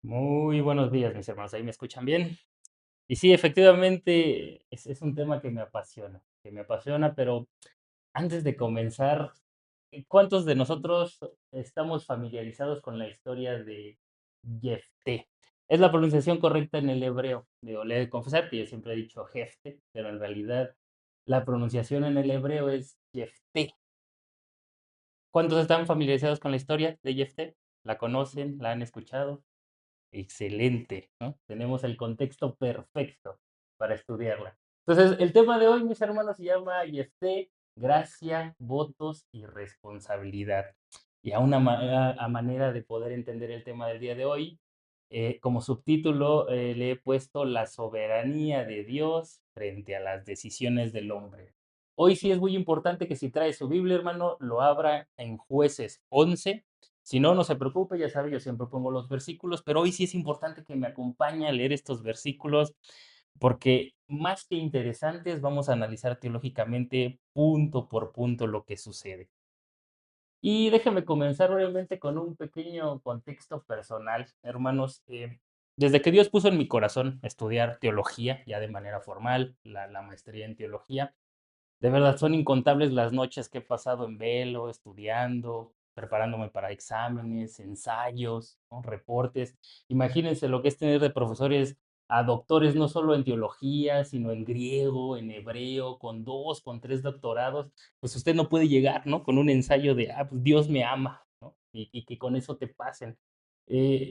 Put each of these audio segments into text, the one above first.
Muy buenos días, mis hermanos. ¿Ahí me escuchan bien? Y sí, efectivamente, es un tema que me apasiona, pero antes de comenzar, ¿cuántos de nosotros estamos familiarizados con la historia de Jefté? Es la pronunciación correcta en el hebreo. Digo, le he de confesar que yo siempre he dicho Jefte, pero en realidad la pronunciación en el hebreo es Jefté. ¿Cuántos están familiarizados con la historia de Jefté? ¿La conocen? ¿La han escuchado? Excelente, ¿no? Tenemos el contexto perfecto para estudiarla. Entonces, el tema de hoy, mis hermanos, se llama Yefté, gracia, votos y responsabilidad. Y a manera de poder entender el tema del día de hoy, como subtítulo le he puesto la soberanía de Dios frente a las decisiones del hombre. Hoy sí es muy importante que si trae su Biblia, hermano, lo abra en Jueces 11. Si no, no se preocupe, ya sabe, yo siempre pongo los versículos, pero hoy sí es importante que me acompañe a leer estos versículos, porque más que interesantes, vamos a analizar teológicamente punto por punto lo que sucede. Y déjeme comenzar brevemente con un pequeño contexto personal, hermanos. Desde que Dios puso en mi corazón estudiar teología, ya de manera formal, la maestría en teología, de verdad, son incontables las noches que he pasado en velo, estudiando, preparándome para exámenes, ensayos, ¿no? Reportes. Imagínense lo que es tener de profesores a doctores, no solo en teología, sino en griego, en hebreo, con dos, con tres doctorados. Pues usted no puede llegar, ¿no? Con un ensayo de, pues Dios me ama, ¿no? Y que con eso te pasen.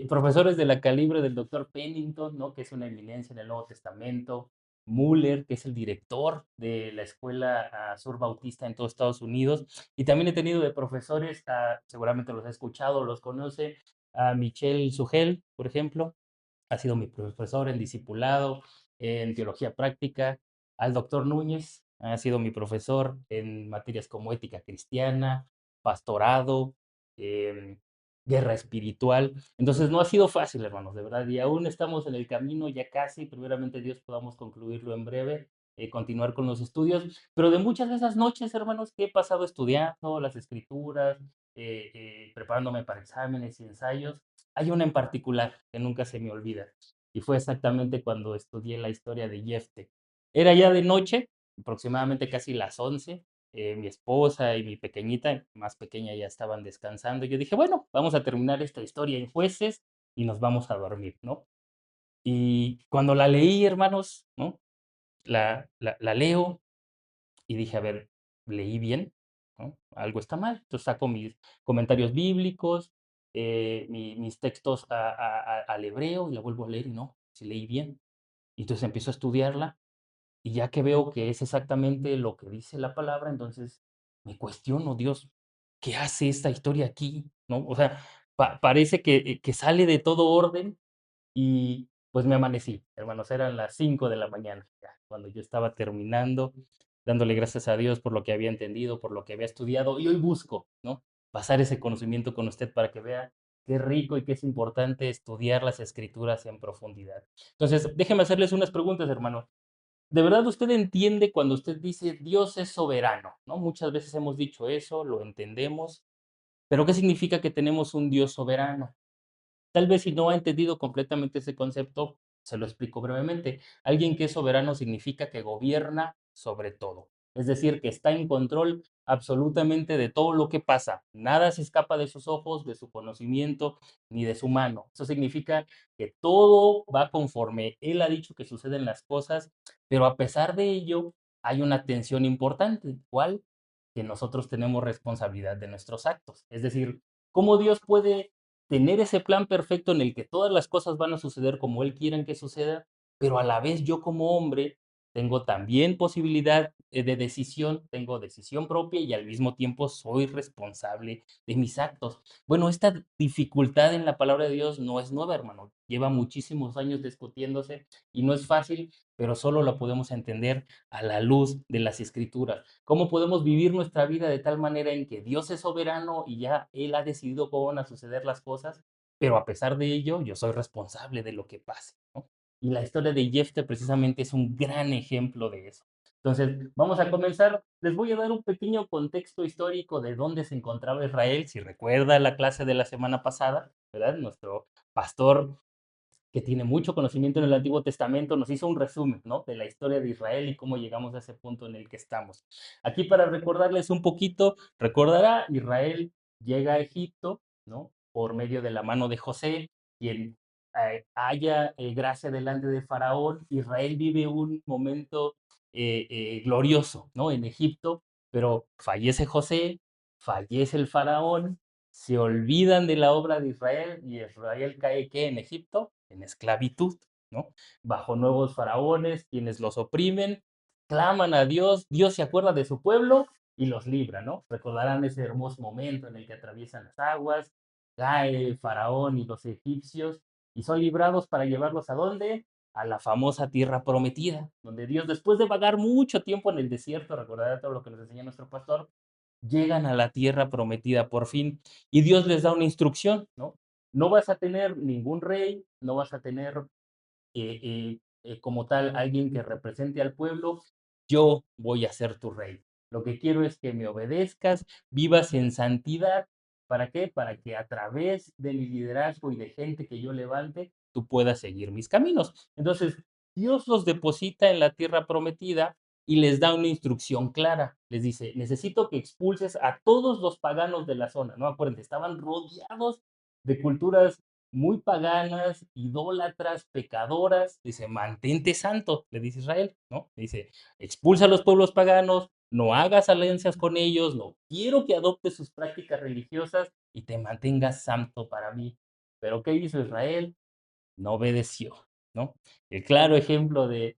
Profesores de la calibre del doctor Pennington, ¿no? Que es una eminencia en el Nuevo Testamento. Muller, que es el director de la escuela Sur Bautista en todos Estados Unidos. Y también he tenido de profesores, seguramente los he escuchado, los conoce, a Michel Sugel, por ejemplo, ha sido mi profesor en discipulado, en teología práctica. Al doctor Núñez, ha sido mi profesor en materias como ética cristiana, pastorado, em, guerra espiritual. Entonces no ha sido fácil, hermanos, de verdad, y aún estamos en el camino, ya casi, primeramente Dios podamos concluirlo en breve, continuar con los estudios, pero de muchas de esas noches, hermanos, que he pasado estudiando las escrituras, preparándome para exámenes y ensayos, hay una en particular que nunca se me olvida, y fue exactamente cuando estudié la historia de Jefte. Era ya de noche, aproximadamente casi las 11. Mi esposa y mi pequeñita, más pequeña, ya estaban descansando. Y yo dije, bueno, vamos a terminar esta historia en Jueces y nos vamos a dormir, ¿no? Y cuando la leí, hermanos, ¿no? La leo y dije, a ver, ¿leí bien? ¿No? Algo está mal. Entonces saco mis comentarios bíblicos, mis textos al hebreo y la vuelvo a leer y no, si leí bien. Y entonces empiezo a estudiarla y ya que veo que es exactamente lo que dice la palabra, entonces me cuestiono, Dios, ¿qué hace esta historia aquí? ¿No? O sea, parece que sale de todo orden y pues me amanecí, hermanos, eran las 5 de la mañana, ya, cuando yo estaba terminando, dándole gracias a Dios por lo que había entendido, por lo que había estudiado, y hoy busco, ¿no? Pasar ese conocimiento con usted para que vea qué rico y qué es importante estudiar las escrituras en profundidad. Entonces, déjeme hacerles unas preguntas, hermano. ¿De verdad usted entiende cuando usted dice Dios es soberano? ¿No? Muchas veces hemos dicho eso, lo entendemos, pero ¿qué significa que tenemos un Dios soberano? Tal vez si no ha entendido completamente ese concepto, se lo explico brevemente. Alguien que es soberano significa que gobierna sobre todo. Es decir, que está en control absolutamente de todo lo que pasa. Nada se escapa de sus ojos, de su conocimiento, ni de su mano. Eso significa que todo va conforme Él ha dicho que suceden las cosas, pero a pesar de ello, hay una tensión importante. ¿Cuál? Que nosotros tenemos responsabilidad de nuestros actos. Es decir, ¿cómo Dios puede tener ese plan perfecto en el que todas las cosas van a suceder como Él quiera que suceda, pero a la vez yo como hombre tengo también posibilidad de decisión, tengo decisión propia y al mismo tiempo soy responsable de mis actos? Bueno, esta dificultad en la palabra de Dios no es nueva, hermano. Lleva muchísimos años discutiéndose y no es fácil, pero solo la podemos entender a la luz de las escrituras. ¿Cómo podemos vivir nuestra vida de tal manera en que Dios es soberano y ya Él ha decidido cómo van a suceder las cosas, pero a pesar de ello, yo soy responsable de lo que pase, ¿no? Y la historia de Jefte precisamente es un gran ejemplo de eso. Entonces, vamos a comenzar. Les voy a dar un pequeño contexto histórico de dónde se encontraba Israel. Si recuerda la clase de la semana pasada, ¿verdad? Nuestro pastor que tiene mucho conocimiento en el Antiguo Testamento, nos hizo un resumen, ¿no? De la historia de Israel y cómo llegamos a ese punto en el que estamos. Aquí para recordarles un poquito, recordará, Israel llega a Egipto, ¿no? Por medio de la mano de José, quien haya gracia delante de Faraón. Israel vive un momento glorioso, ¿no? En Egipto, pero fallece José, fallece el Faraón, se olvidan de la obra de Israel y Israel cae ¿qué? En Egipto, en esclavitud, ¿no? Bajo nuevos faraones, quienes los oprimen, claman a Dios, Dios se acuerda de su pueblo y los libra, ¿no? Recordarán ese hermoso momento en el que atraviesan las aguas, cae el faraón y los egipcios y son librados para llevarlos a dónde? A la famosa tierra prometida, donde Dios, después de vagar mucho tiempo en el desierto, recordará todo lo que nos enseña nuestro pastor, llegan a la tierra prometida por fin y Dios les da una instrucción, ¿no? No vas a tener ningún rey, no vas a tener como tal alguien que represente al pueblo, yo voy a ser tu rey. Lo que quiero es que me obedezcas, vivas en santidad. ¿Para qué? Para que a través de mi liderazgo y de gente que yo levante, tú puedas seguir mis caminos. Entonces, Dios los deposita en la tierra prometida y les da una instrucción clara. Les dice, necesito que expulses a todos los paganos de la zona. No, acuérdense, estaban rodeados de culturas muy paganas, idólatras, pecadoras. Dice, mantente santo, le dice Israel, ¿no? Dice, expulsa a los pueblos paganos, no hagas alianzas con ellos, no quiero que adoptes sus prácticas religiosas y te mantengas santo para mí. Pero ¿qué hizo Israel? No obedeció, ¿no? El claro ejemplo de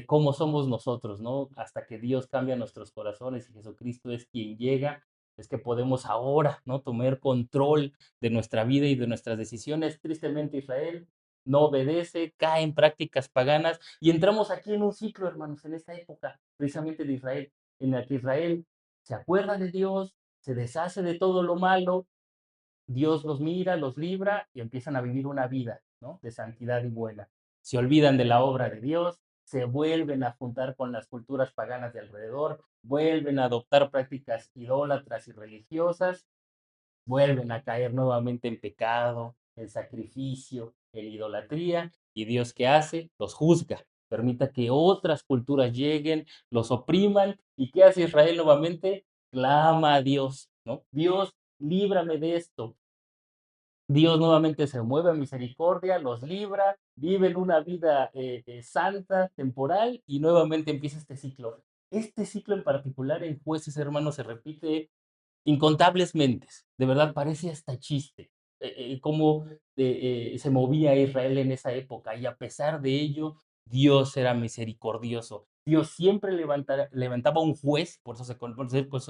cómo somos nosotros, ¿no? Hasta que Dios cambia nuestros corazones y Jesucristo es quien llega, es que podemos ahora, ¿no? Tomar control de nuestra vida y de nuestras decisiones. Tristemente Israel no obedece, cae en prácticas paganas y entramos aquí en un ciclo, hermanos, en esta época, precisamente de Israel, en la que Israel se acuerda de Dios, se deshace de todo lo malo, Dios los mira, los libra y empiezan a vivir una vida, ¿no? De santidad y buena. Se olvidan de la obra de Dios, se vuelven a juntar con las culturas paganas de alrededor, vuelven a adoptar prácticas idólatras y religiosas, vuelven a caer nuevamente en pecado, en sacrificio, en idolatría, y Dios ¿qué hace? Los juzga, permita que otras culturas lleguen, los opriman, y ¿qué hace Israel nuevamente? Clama a Dios, ¿no? Dios, líbrame de esto. Dios nuevamente se mueve a misericordia, los libra, viven una vida santa, temporal, y nuevamente empieza este ciclo. Este ciclo en particular en jueces, hermanos, se repite incontables mentes, de verdad parece hasta chiste, cómo se movía Israel en esa época y a pesar de ello, Dios era misericordioso. Dios siempre levantaba un juez, por eso se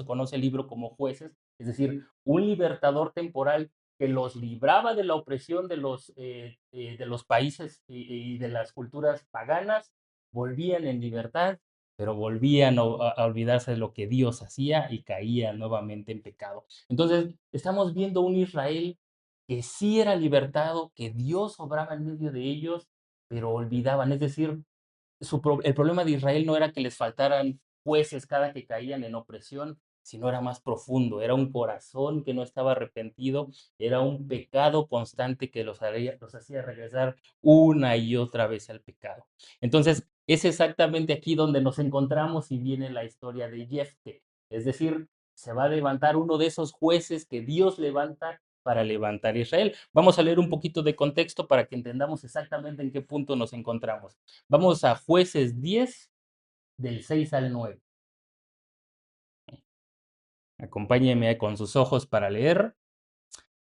conoce el libro como jueces, es decir, un libertador temporal que los libraba de la opresión de los países y de las culturas paganas, volvían en libertad pero volvían a olvidarse de lo que Dios hacía y caían nuevamente en pecado. Entonces, estamos viendo un Israel que sí era libertado, que Dios obraba en medio de ellos, pero olvidaban, es decir, el problema de Israel no era que les faltaran jueces cada que caían en opresión, sino era más profundo, era un corazón que no estaba arrepentido, era un pecado constante que los hacía regresar una y otra vez al pecado. Entonces, es exactamente aquí donde nos encontramos y viene la historia de Jefte, es decir, se va a levantar uno de esos jueces que Dios levanta para levantar a Israel. Vamos a leer un poquito de contexto para que entendamos exactamente en qué punto nos encontramos. Vamos a Jueces 10, del 6 al 9. Acompáñeme con sus ojos para leer,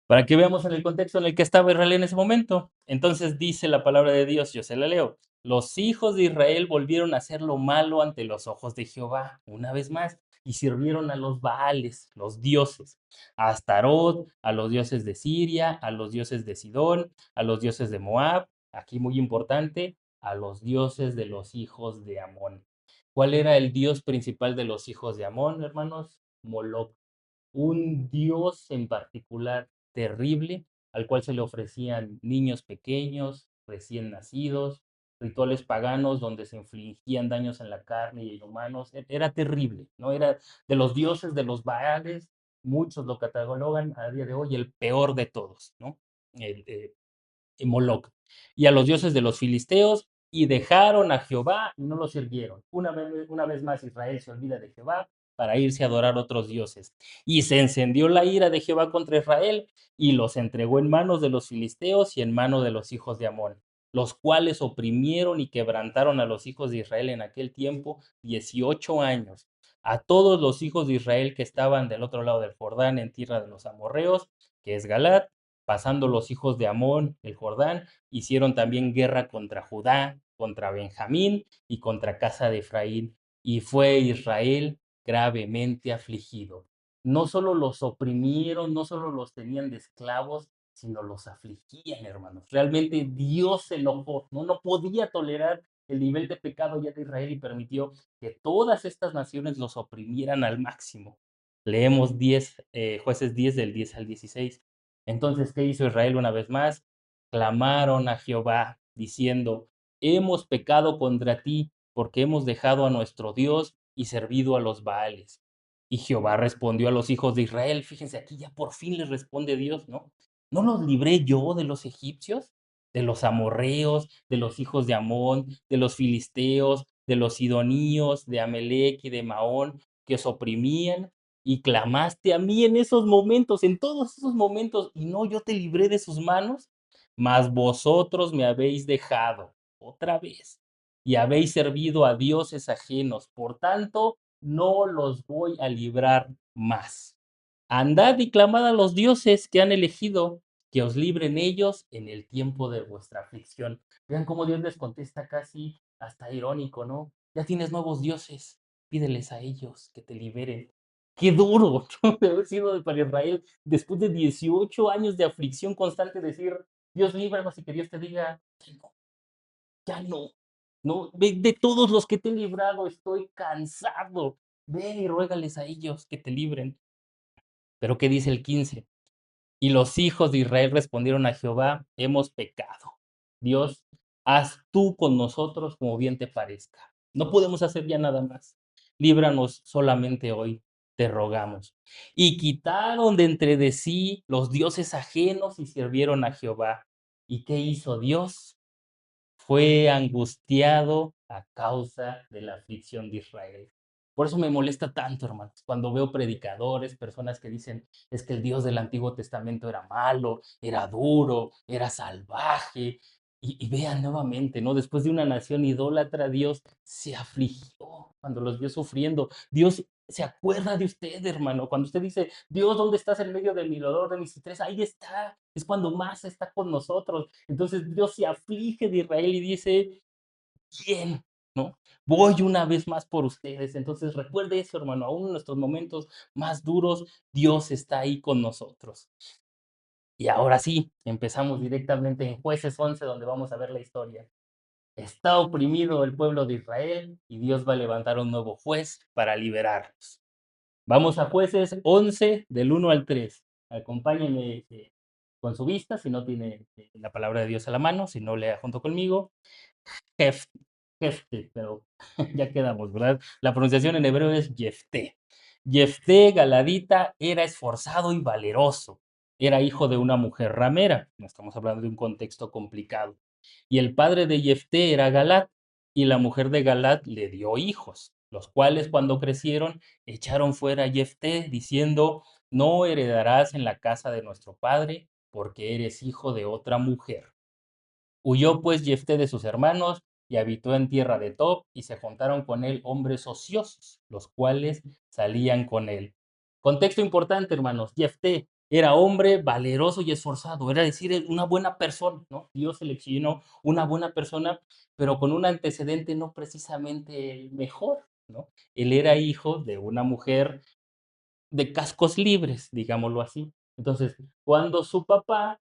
para que veamos en el contexto en el que estaba Israel en ese momento. Entonces dice la palabra de Dios, yo se la leo. Los hijos de Israel volvieron a hacer lo malo ante los ojos de Jehová, una vez más, y sirvieron a los Baales, los dioses, a Astarot, a los dioses de Siria, a los dioses de Sidón, a los dioses de Moab, aquí muy importante, a los dioses de los hijos de Amón. ¿Cuál era el dios principal de los hijos de Amón, hermanos? Moloc, un dios en particular terrible al cual se le ofrecían niños pequeños, recién nacidos, rituales paganos donde se infligían daños en la carne y en humanos. Era terrible, ¿no? Era de los dioses de los Baales, muchos lo catalogan a día de hoy el peor de todos, ¿no? Moloc, y a los dioses de los filisteos, y dejaron a Jehová y no lo sirvieron. Una vez más Israel se olvida de Jehová para irse a adorar otros dioses. Y se encendió la ira de Jehová contra Israel y los entregó en manos de los filisteos y en mano de los hijos de Amón, los cuales oprimieron y quebrantaron a los hijos de Israel en aquel tiempo 18 años. A todos los hijos de Israel que estaban del otro lado del Jordán, en tierra de los amorreos, que es Galat, pasando los hijos de Amón el Jordán, hicieron también guerra contra Judá, contra Benjamín y contra casa de Efraín, y fue Israel gravemente afligido. No solo los oprimieron, no solo los tenían de esclavos, sino los afligían, hermanos. Realmente Dios se enojó, no podía tolerar el nivel de pecado ya de Israel y permitió que todas estas naciones los oprimieran al máximo. Leemos 10, jueces 10 del 10 al 16. Entonces, ¿qué hizo Israel una vez más? Clamaron a Jehová diciendo, hemos pecado contra ti porque hemos dejado a nuestro Dios y servido a los Baales. Y Jehová respondió a los hijos de Israel, fíjense aquí ya por fin les responde Dios, ¿no? ¿No los libré yo de los egipcios? De los amorreos, de los hijos de Amón, de los filisteos, de los sidoníos, de Amelec y de Maón, que os oprimían, y clamaste a mí en esos momentos, en todos esos momentos, y no yo te libré de sus manos, mas vosotros me habéis dejado otra vez y habéis servido a dioses ajenos, por tanto, no los voy a librar más. Andad y clamad a los dioses que han elegido, que os libren ellos en el tiempo de vuestra aflicción. Vean cómo Dios les contesta casi hasta irónico, ¿no? Ya tienes nuevos dioses, pídeles a ellos que te liberen. Qué duro, ¿no? De haber sido para Israel, después de 18 años de aflicción constante, decir, Dios líbranos y que Dios te diga, ya no, no, de todos los que te he librado estoy cansado. Ve y ruégales a ellos que te libren. Pero ¿qué dice el 15? Y los hijos de Israel respondieron a Jehová, hemos pecado. Dios, haz tú con nosotros como bien te parezca. No podemos hacer ya nada más. Líbranos solamente hoy, te rogamos. Y quitaron de entre de sí los dioses ajenos y sirvieron a Jehová. ¿Y qué hizo Dios? Fue angustiado a causa de la aflicción de Israel. Por eso me molesta tanto, hermanos, cuando veo predicadores, personas que dicen, es que el Dios del Antiguo Testamento era malo, era duro, era salvaje. Y vean nuevamente, ¿no? Después de una nación idólatra, Dios se afligió cuando los vio sufriendo. Dios se acuerda de usted, hermano. Cuando usted dice, Dios, ¿dónde estás en medio de mi dolor, de mis estrés? Ahí está. Es cuando más está con nosotros. Entonces Dios se aflige de Israel y dice, bien, ¿no? Voy una vez más por ustedes. Entonces recuerde eso, hermano, aún en nuestros momentos más duros, Dios está ahí con nosotros. Y ahora sí, empezamos directamente en Jueces 11, donde vamos a ver la historia. Está oprimido el pueblo de Israel y Dios va a levantar un nuevo juez para liberarlos. Vamos a Jueces 11, del 1 al 3. Acompáñenme con su vista, si no tiene la palabra de Dios a la mano, si no lea junto conmigo. Jef, Jefte, pero ya quedamos, ¿verdad? La pronunciación en hebreo es Jefté. Jefté Galadita era esforzado y valeroso. Era hijo de una mujer ramera. No estamos hablando de un contexto complicado. Y el padre de Jefté era Galat, y la mujer de Galat le dio hijos, los cuales cuando crecieron echaron fuera a Jefté, diciendo, no heredarás en la casa de nuestro padre, porque eres hijo de otra mujer. Huyó pues Jefté de sus hermanos y habitó en tierra de Tob, y se juntaron con él hombres ociosos, los cuales salían con él. Contexto importante, hermanos. Jefté era hombre valeroso y esforzado, era decir, una buena persona, ¿no? Dios seleccionó una buena persona, pero con un antecedente no precisamente el mejor, ¿no? Él era hijo de una mujer de cascos libres, digámoslo así. Entonces, cuando su papá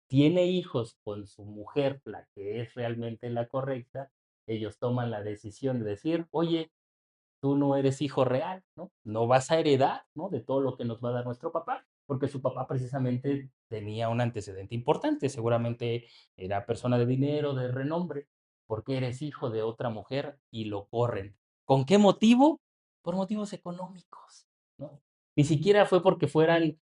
tiene hijos con su mujer, la que es realmente la correcta, ellos toman la decisión de decir, oye, tú no eres hijo real, ¿no? No vas a heredar, ¿no? De todo lo que nos va a dar nuestro papá, porque su papá precisamente tenía un antecedente importante, seguramente era persona de dinero, de renombre, porque eres hijo de otra mujer y lo corren. ¿Con qué motivo? Por motivos económicos, ¿no? Ni siquiera fue porque fueran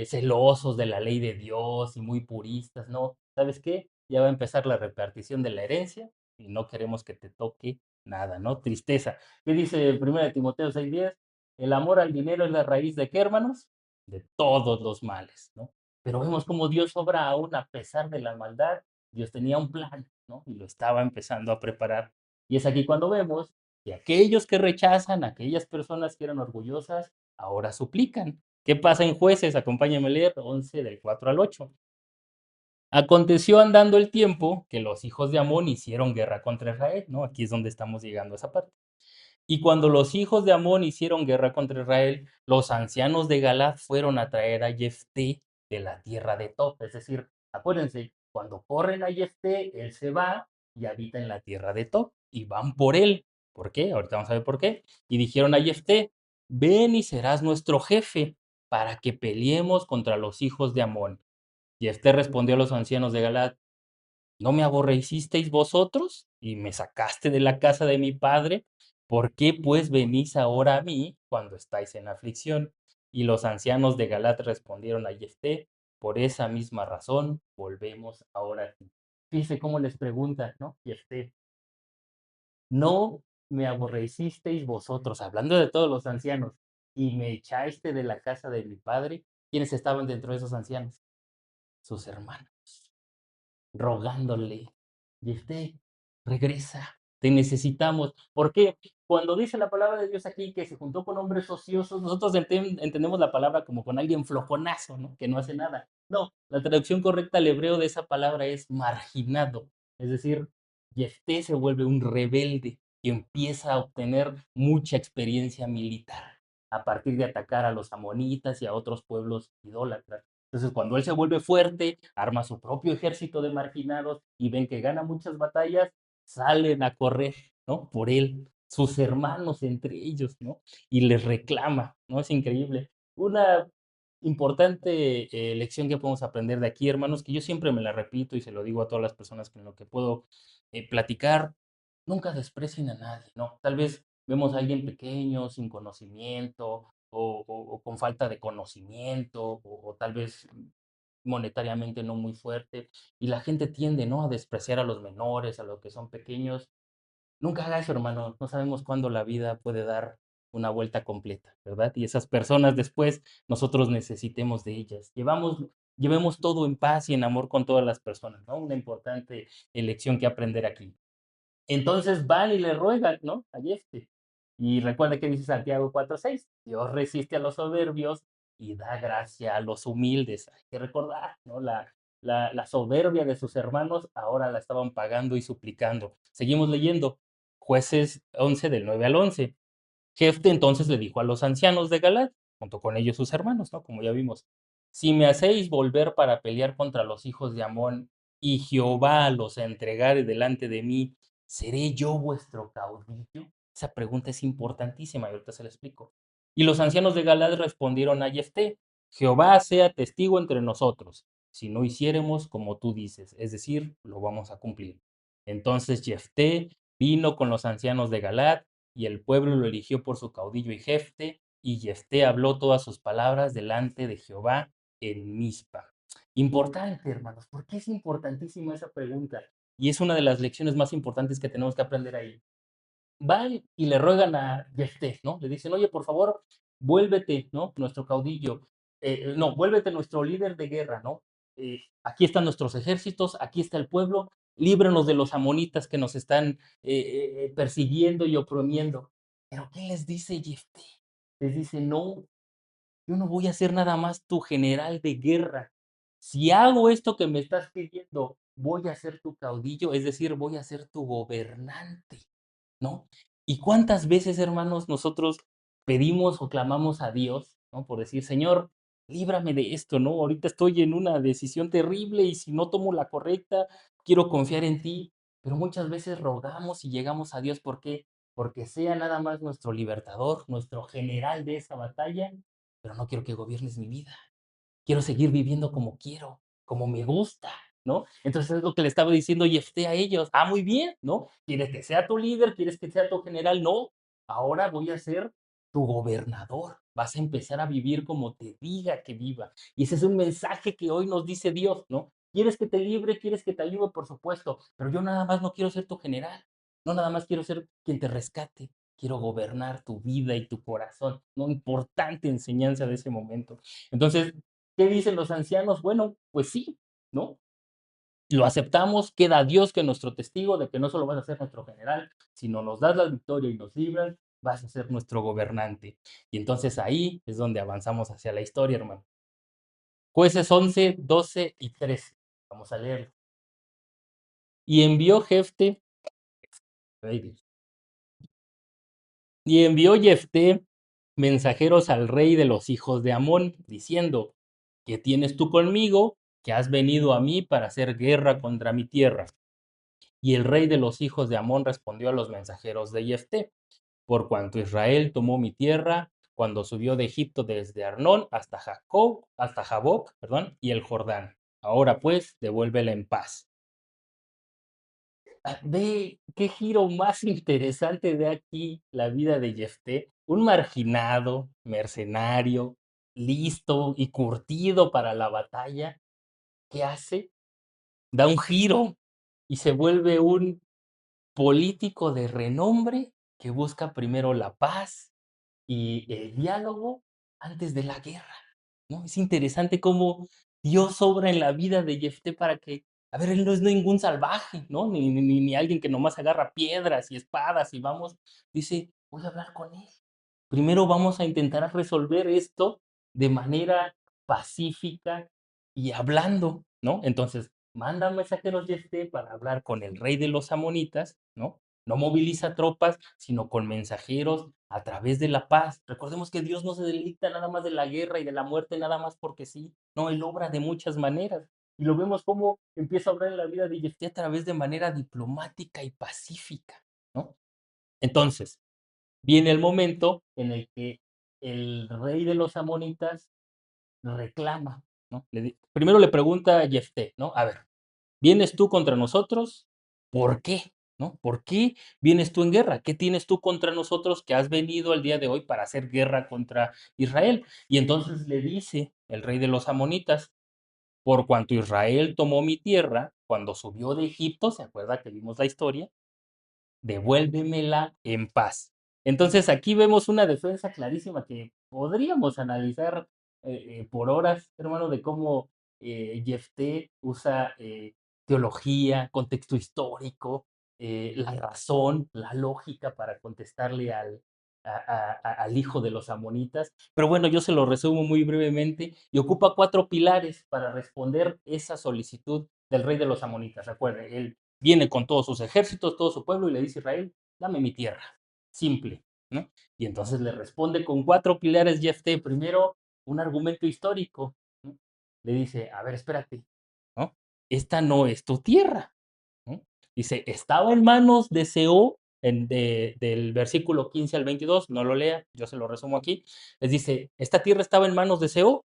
celosos de la ley de Dios y muy puristas, ¿no? ¿Sabes qué? ya va a empezar la repartición de la herencia y no queremos que te toque nada, ¿no? Tristeza. ¿Qué dice 1 Timoteo 6:10? El amor al dinero es la raíz de qué, hermanos? De todos los males, ¿no? Pero vemos cómo Dios obra aún a pesar de la maldad. Dios tenía un plan, ¿no? Y lo estaba empezando a preparar. Y es aquí cuando vemos que aquellos que rechazan, aquellas personas que eran orgullosas, ahora suplican. ¿Qué pasa en Jueces? Acompáñame a leer 11 del 4 al 8. Aconteció andando el tiempo que los hijos de Amón hicieron guerra contra Israel, ¿no? Aquí es donde estamos llegando a esa parte. Y cuando los hijos de Amón hicieron guerra contra Israel, los ancianos de Galaad fueron a traer a Jefté de la tierra de Tob. Es decir, acuérdense, cuando corren a Jefté, él se va y habita en la tierra de Tob. Y van por él. ¿Por qué? Ahorita vamos a ver por qué. Y dijeron a Jefté, ven y serás nuestro jefe para que peleemos contra los hijos de Amón. Jefté respondió a los ancianos de Galaad, ¿no me aborrecisteis vosotros y me sacaste de la casa de mi padre? ¿Por qué pues venís ahora a mí cuando estáis en aflicción? Y los ancianos de Galat respondieron a Jefté, por esa misma razón volvemos ahora a ti. Fíjese cómo les pregunta, ¿no? Jefté, ¿no me aborrecisteis vosotros, hablando de todos los ancianos, y me echaste de la casa de mi padre? ¿Quiénes estaban dentro de esos ancianos? Sus hermanos rogándole, Jefté, regresa, te necesitamos. ¿Por qué? Cuando dice la palabra de Dios aquí que se juntó con hombres ociosos, nosotros entendemos la palabra como con alguien flojonazo, ¿no? Que no hace nada. No, la traducción correcta al hebreo de esa palabra es marginado. Es decir, Jefté se vuelve un rebelde y empieza a obtener mucha experiencia militar a partir de atacar a los amonitas y a otros pueblos idólatras. Entonces, cuando él se vuelve fuerte, arma su propio ejército de marginados y ven que gana muchas batallas, salen a correr, ¿no? Por él, sus hermanos entre ellos, ¿no? Y les reclama, ¿no? Es increíble. Una importante lección que podemos aprender de aquí, hermanos, que yo siempre me la repito y se lo digo a todas las personas con lo que puedo platicar, nunca desprecien a nadie, ¿no? Tal vez vemos a alguien pequeño, sin conocimiento, o con falta de conocimiento, o tal vez monetariamente no muy fuerte, y la gente tiende, ¿no?, a despreciar a los menores, a los que son pequeños. Nunca haga eso, hermano, no sabemos cuándo la vida puede dar una vuelta completa, ¿verdad? Y esas personas después nosotros necesitemos de ellas. Llevemos todo en paz y en amor con todas las personas, ¿no? Una importante lección que aprender aquí. Entonces van y le ruegan, ¿no? A Jefté. Y recuerda que dice Santiago 4:6, Dios resiste a los soberbios y da gracia a los humildes. Hay que recordar, ¿no? La soberbia de sus hermanos ahora la estaban pagando y suplicando. Seguimos leyendo, Jueces 11 del 9 al 11. Jefte entonces le dijo a los ancianos de Galaad, junto con ellos sus hermanos, ¿no? Como ya vimos, si me hacéis volver para pelear contra los hijos de Amón y Jehová los entregare delante de mí, ¿seré yo vuestro caudillo? Esa pregunta es importantísima y ahorita se la explico. Y los ancianos de Galaad respondieron a Jefté, Jehová sea testigo entre nosotros, si no hiciéremos como tú dices, es decir, lo vamos a cumplir. Entonces Jefté vino con los ancianos de Galaad y el pueblo lo eligió por su caudillo y jefe, y Jefté habló todas sus palabras delante de Jehová en Mizpa. Importante, hermanos, ¿por qué es importantísima esa pregunta? Y es una de las lecciones más importantes que tenemos que aprender ahí. Van y le ruegan a Jefté, ¿no? Le dicen, oye, por favor, vuélvete, ¿no? Nuestro caudillo, no, vuélvete nuestro líder de guerra, ¿no? Aquí están nuestros ejércitos, aquí está el pueblo, líbranos de los amonitas que nos están persiguiendo y oprimiendo. Pero ¿qué les dice Jefté? Les dice, no, yo no voy a ser nada más tu general de guerra. Si hago esto que me estás pidiendo, voy a ser tu caudillo, es decir, voy a ser tu gobernante. ¿No? ¿Y cuántas veces, hermanos, nosotros pedimos o clamamos a Dios, ¿no? Por decir, Señor, líbrame de esto, ¿no? Ahorita estoy en una decisión terrible y si no tomo la correcta, quiero confiar en ti. Pero muchas veces rogamos y llegamos a Dios, ¿por qué? Porque sea nada más nuestro libertador, nuestro general de esa batalla, pero no quiero que gobiernes mi vida. Quiero seguir viviendo como quiero, como me gusta, ¿no? Entonces es lo que le estaba diciendo Yefté a ellos. Ah, muy bien, ¿no? ¿Quieres que sea tu líder? ¿Quieres que sea tu general? No, ahora voy a ser tu gobernador. Vas a empezar a vivir como te diga que viva. Y ese es un mensaje que hoy nos dice Dios, ¿no? ¿Quieres que te libre? ¿Quieres que te ayude? Por supuesto, pero yo nada más no quiero ser tu general, no nada más quiero ser quien te rescate, quiero gobernar tu vida y tu corazón, ¿no? Importante enseñanza de ese momento. Entonces, ¿qué dicen los ancianos? Bueno, pues sí, ¿no? Lo aceptamos, queda Dios que nuestro testigo de que no solo vas a ser nuestro general, sino nos das la victoria y nos libras, vas a ser nuestro gobernante. Y entonces ahí es donde avanzamos hacia la historia, hermano. Jueces 11, 12 y 13. Vamos a leerlo. Y envió Jefte, y envió Jefté mensajeros al rey de los hijos de Amón, diciendo: ¿Qué tienes tú conmigo? Que has venido a mí para hacer guerra contra mi tierra. Y el rey de los hijos de Amón respondió a los mensajeros de Jefté: Por cuanto Israel tomó mi tierra cuando subió de Egipto desde Arnón hasta Jaboc, perdón, y el Jordán. Ahora pues, devuélvela en paz. Ve qué giro más interesante de aquí la vida de Jefté, un marginado, mercenario, listo y curtido para la batalla. ¿Qué hace? Da un giro y se vuelve un político de renombre que busca primero la paz y el diálogo antes de la guerra, ¿no? Es interesante cómo Dios obra en la vida de Jefté para que, a ver, él no es ningún salvaje, ¿no? Ni alguien que nomás agarra piedras y espadas y vamos, dice, voy a hablar con él. Primero vamos a intentar resolver esto de manera pacífica y hablando, ¿no? Entonces, manda mensajeros Jefté para hablar con el rey de los amonitas, ¿no? No moviliza tropas, sino con mensajeros a través de la paz. Recordemos que Dios no se deleita nada más de la guerra y de la muerte, nada más porque sí. No, Él obra de muchas maneras. Y lo vemos como empieza a obrar en la vida de Jefté a través de manera diplomática y pacífica, ¿no? Entonces, viene el momento en el que el rey de los amonitas reclama, ¿no? Primero le pregunta a Jefté, ¿no? A ver, ¿vienes tú contra nosotros? ¿Por qué? ¿No? ¿Por qué vienes tú en guerra? ¿Qué tienes tú contra nosotros que has venido el día de hoy para hacer guerra contra Israel? Y entonces le dice el rey de los amonitas: por cuanto Israel tomó mi tierra cuando subió de Egipto, ¿se acuerda que vimos la historia? Devuélvemela en paz. Entonces aquí vemos una defensa clarísima que podríamos analizar por horas, hermano, de cómo Jefté usa teología, contexto histórico, la razón, la lógica para contestarle al hijo de los amonitas. Pero bueno, yo se lo resumo muy brevemente y ocupa cuatro pilares para responder esa solicitud del rey de los amonitas. Recuerden, él viene con todos sus ejércitos, todo su pueblo y le dice a Israel, dame mi tierra, simple, ¿no? Y entonces le responde con cuatro pilares Jefté. Primero, un argumento histórico, ¿no? Le dice, a ver, espérate, ¿no? Esta no es tu tierra, ¿no? Dice, estaba en manos de Seo, del versículo 15 al 22, no lo lea, yo se lo resumo aquí. Les dice, esta tierra estaba en manos de Seo,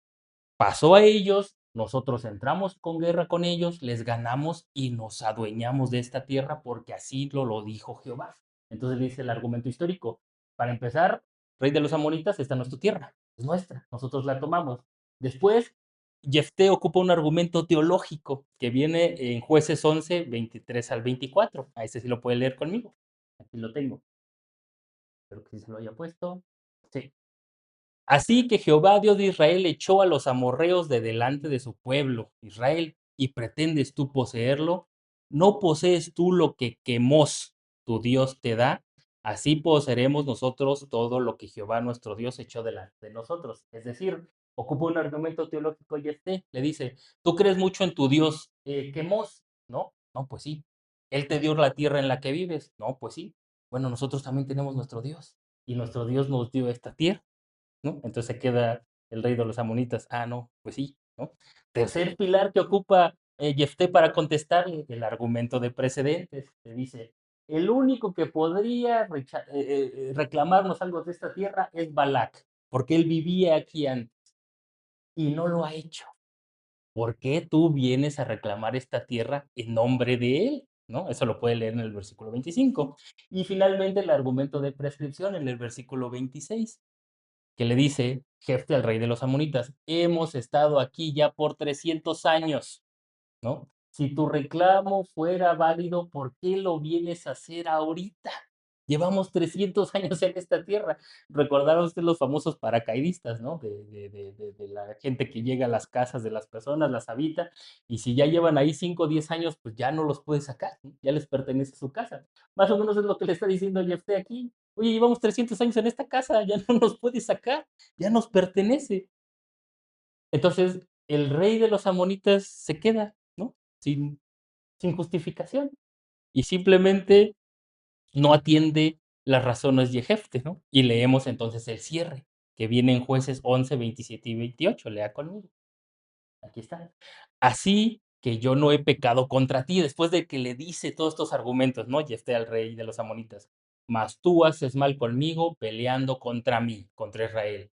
pasó a ellos, nosotros entramos con guerra con ellos, les ganamos y nos adueñamos de esta tierra porque así lo dijo Jehová. Entonces dice el argumento histórico. Para empezar, rey de los amonitas, esta no es tu tierra, es nuestra, nosotros la tomamos. Después, Jefté ocupa un argumento teológico que viene en Jueces 11, 23 al 24. A ese sí lo puede leer conmigo. Aquí lo tengo. Espero que sí se lo haya puesto. Sí. Así que Jehová, Dios de Israel, echó a los amorreos de delante de su pueblo, Israel, y pretendes tú poseerlo. ¿No posees tú lo que Quemos, tu Dios, te da? Así poseeremos nosotros todo lo que Jehová nuestro Dios echó delante de nosotros. Es decir, ocupa un argumento teológico y le dice, tú crees mucho en tu Dios Quemos, ¿no? No, pues sí. Él te dio la tierra en la que vives, no, pues sí. Bueno, nosotros también tenemos nuestro Dios y nuestro Dios nos dio esta tierra, ¿no? Entonces se queda el rey de los amonitas. Ah, no, pues sí, ¿no? Tercer pilar que ocupa Jefté para contestarle, el argumento de precedentes. Se dice, el único que podría reclamarnos algo de esta tierra es Balac, porque él vivía aquí antes y no lo ha hecho. ¿Por qué tú vienes a reclamar esta tierra en nombre de él? ¿No? Eso lo puede leer en el versículo 25. Y finalmente el argumento de prescripción en el versículo 26, que le dice Jefte al rey de los amonitas, hemos estado aquí ya por 300 años ¿no? Si tu reclamo fuera válido, ¿por qué lo vienes a hacer ahorita? Llevamos 300 años en esta tierra. Recordará usted los famosos paracaidistas, ¿no? De la gente que llega a las casas de las personas, las habita, y si ya llevan ahí 5 o 10 años, pues ya no los puede sacar, ¿no? Ya les pertenece su casa. Más o menos es lo que le está diciendo Jeff aquí. Oye, llevamos 300 años en esta casa, ya no nos puede sacar, ya nos pertenece. Entonces, el rey de los amonitas se queda, ¿no? Sin justificación. Y simplemente no atiende las razones de Jefte, ¿no? Y leemos entonces el cierre, que viene en Jueces 11, 27 y 28. Lea conmigo. Aquí está. Así que yo no he pecado contra ti, después de que le dice todos estos argumentos, ¿no? Jefté al rey de los amonitas. Mas tú haces mal conmigo peleando contra mí, contra Israel.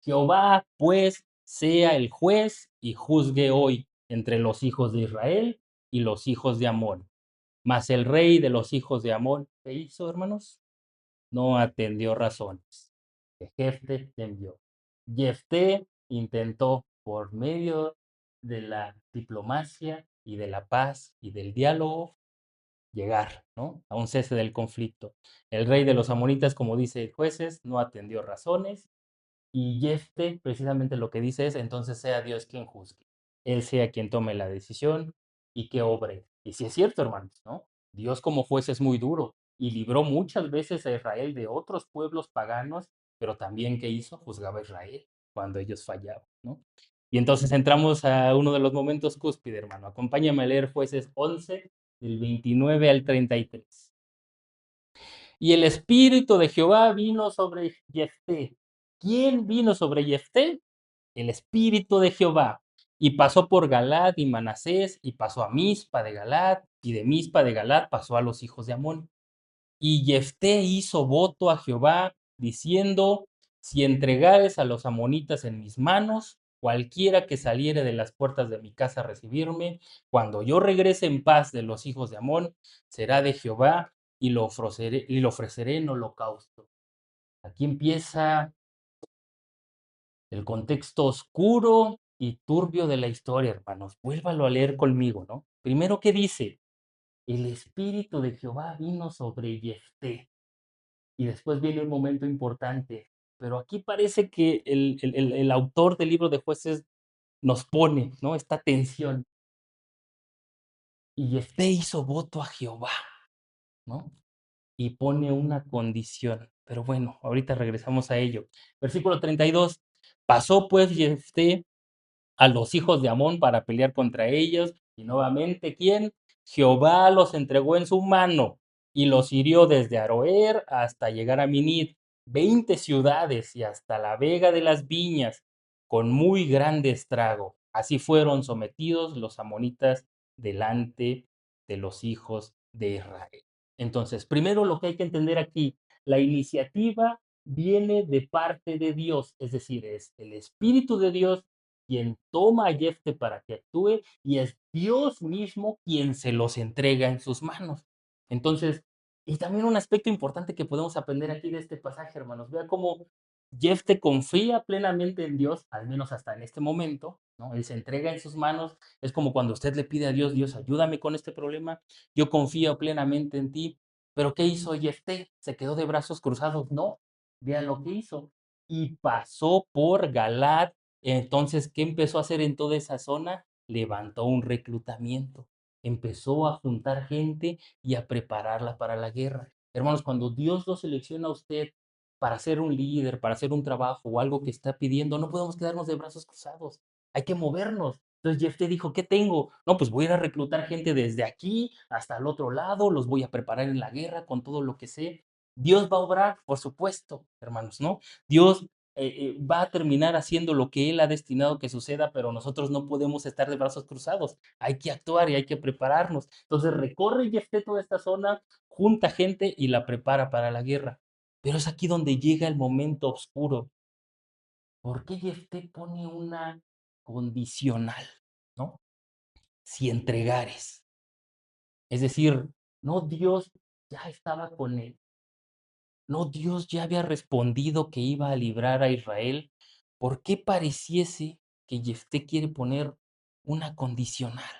Jehová, pues, sea el juez y juzgue hoy entre los hijos de Israel y los hijos de Amón. Mas el rey de los hijos de Amón, ¿qué hizo, hermanos? No atendió razones que Jefté le envió. Jefté intentó, por medio de la diplomacia y de la paz y del diálogo, llegar, ¿no? A un cese del conflicto. El rey de los amonitas, como dice Jueces, no atendió razones y Jefte precisamente lo que dice es, entonces sea Dios quien juzgue. Él sea quien tome la decisión y que obre. Y si es cierto, hermanos, ¿no? Dios como juez es muy duro y libró muchas veces a Israel de otros pueblos paganos, pero también ¿qué hizo? Juzgaba a Israel cuando ellos fallaban, ¿no? Y entonces entramos a uno de los momentos cúspide, hermano. Acompáñame a leer Jueces 11, del 29 al 33. Y el espíritu de Jehová vino sobre Jefté. ¿Quién vino sobre Jefté? El espíritu de Jehová. Y pasó por Galad y Manasés, y pasó a Mispa de Galad, y de Mispa de Galad pasó a los hijos de Amón. Y Jefté hizo voto a Jehová, diciendo: si entregares a los amonitas en mis manos, cualquiera que saliere de las puertas de mi casa a recibirme, cuando yo regrese en paz de los hijos de Amón, será de Jehová y lo ofreceré en holocausto. Aquí empieza el contexto oscuro y turbio de la historia, hermanos. Vuélvalo a leer conmigo, ¿no? Primero, ¿qué dice? El espíritu de Jehová vino sobre Jefté. Y después viene un momento importante. Pero aquí parece que el autor del libro de Jueces nos pone, ¿no? Esta tensión. Y Jefté hizo voto a Jehová, ¿no? Y pone una condición. Pero bueno, ahorita regresamos a ello. Versículo 32. Pasó pues Jefté a los hijos de Amón para pelear contra ellos. Y nuevamente, ¿quién? Jehová los entregó en su mano y los hirió desde Aroer hasta llegar a Minit, 20 ciudades y hasta la vega de las viñas, con muy grande estrago. Así fueron sometidos los amonitas delante de los hijos de Israel. Entonces, primero lo que hay que entender aquí, la iniciativa viene de parte de Dios, es decir, es el Espíritu de Dios quien toma a Jefte para que actúe y es Dios mismo quien se los entrega en sus manos. Entonces, y también un aspecto importante que podemos aprender aquí de este pasaje, hermanos, vea cómo Jefte confía plenamente en Dios, al menos hasta en este momento, ¿no? Él se entrega en sus manos, es como cuando usted le pide a Dios, Dios, ayúdame con este problema, yo confío plenamente en ti, pero ¿qué hizo Jefté? ¿Se quedó de brazos cruzados? No, vean lo que hizo. Y pasó por Galad. Entonces, ¿qué empezó a hacer en toda esa zona? Levantó un reclutamiento, empezó a juntar gente y a prepararla para la guerra. Hermanos, cuando Dios lo selecciona a usted para ser un líder, para hacer un trabajo o algo que está pidiendo, no podemos quedarnos de brazos cruzados. Hay que movernos. Entonces Jefté dijo, ¿qué tengo? No, pues voy a ir a reclutar gente desde aquí hasta el otro lado, los voy a preparar en la guerra con todo lo que sé. Dios va a obrar, por supuesto, hermanos, ¿no? Dios va a terminar haciendo lo que Él ha destinado que suceda, pero nosotros no podemos estar de brazos cruzados. Hay que actuar y hay que prepararnos. Entonces recorre Jefté toda esta zona, junta gente y la prepara para la guerra. Pero es aquí donde llega el momento oscuro. ¿Por qué Jefté pone una condicional? ¿No? Si entregares. Es decir, no, Dios ya estaba con él. No, Dios ya había respondido que iba a librar a Israel. ¿Por qué pareciese que Jefté quiere poner una condicional?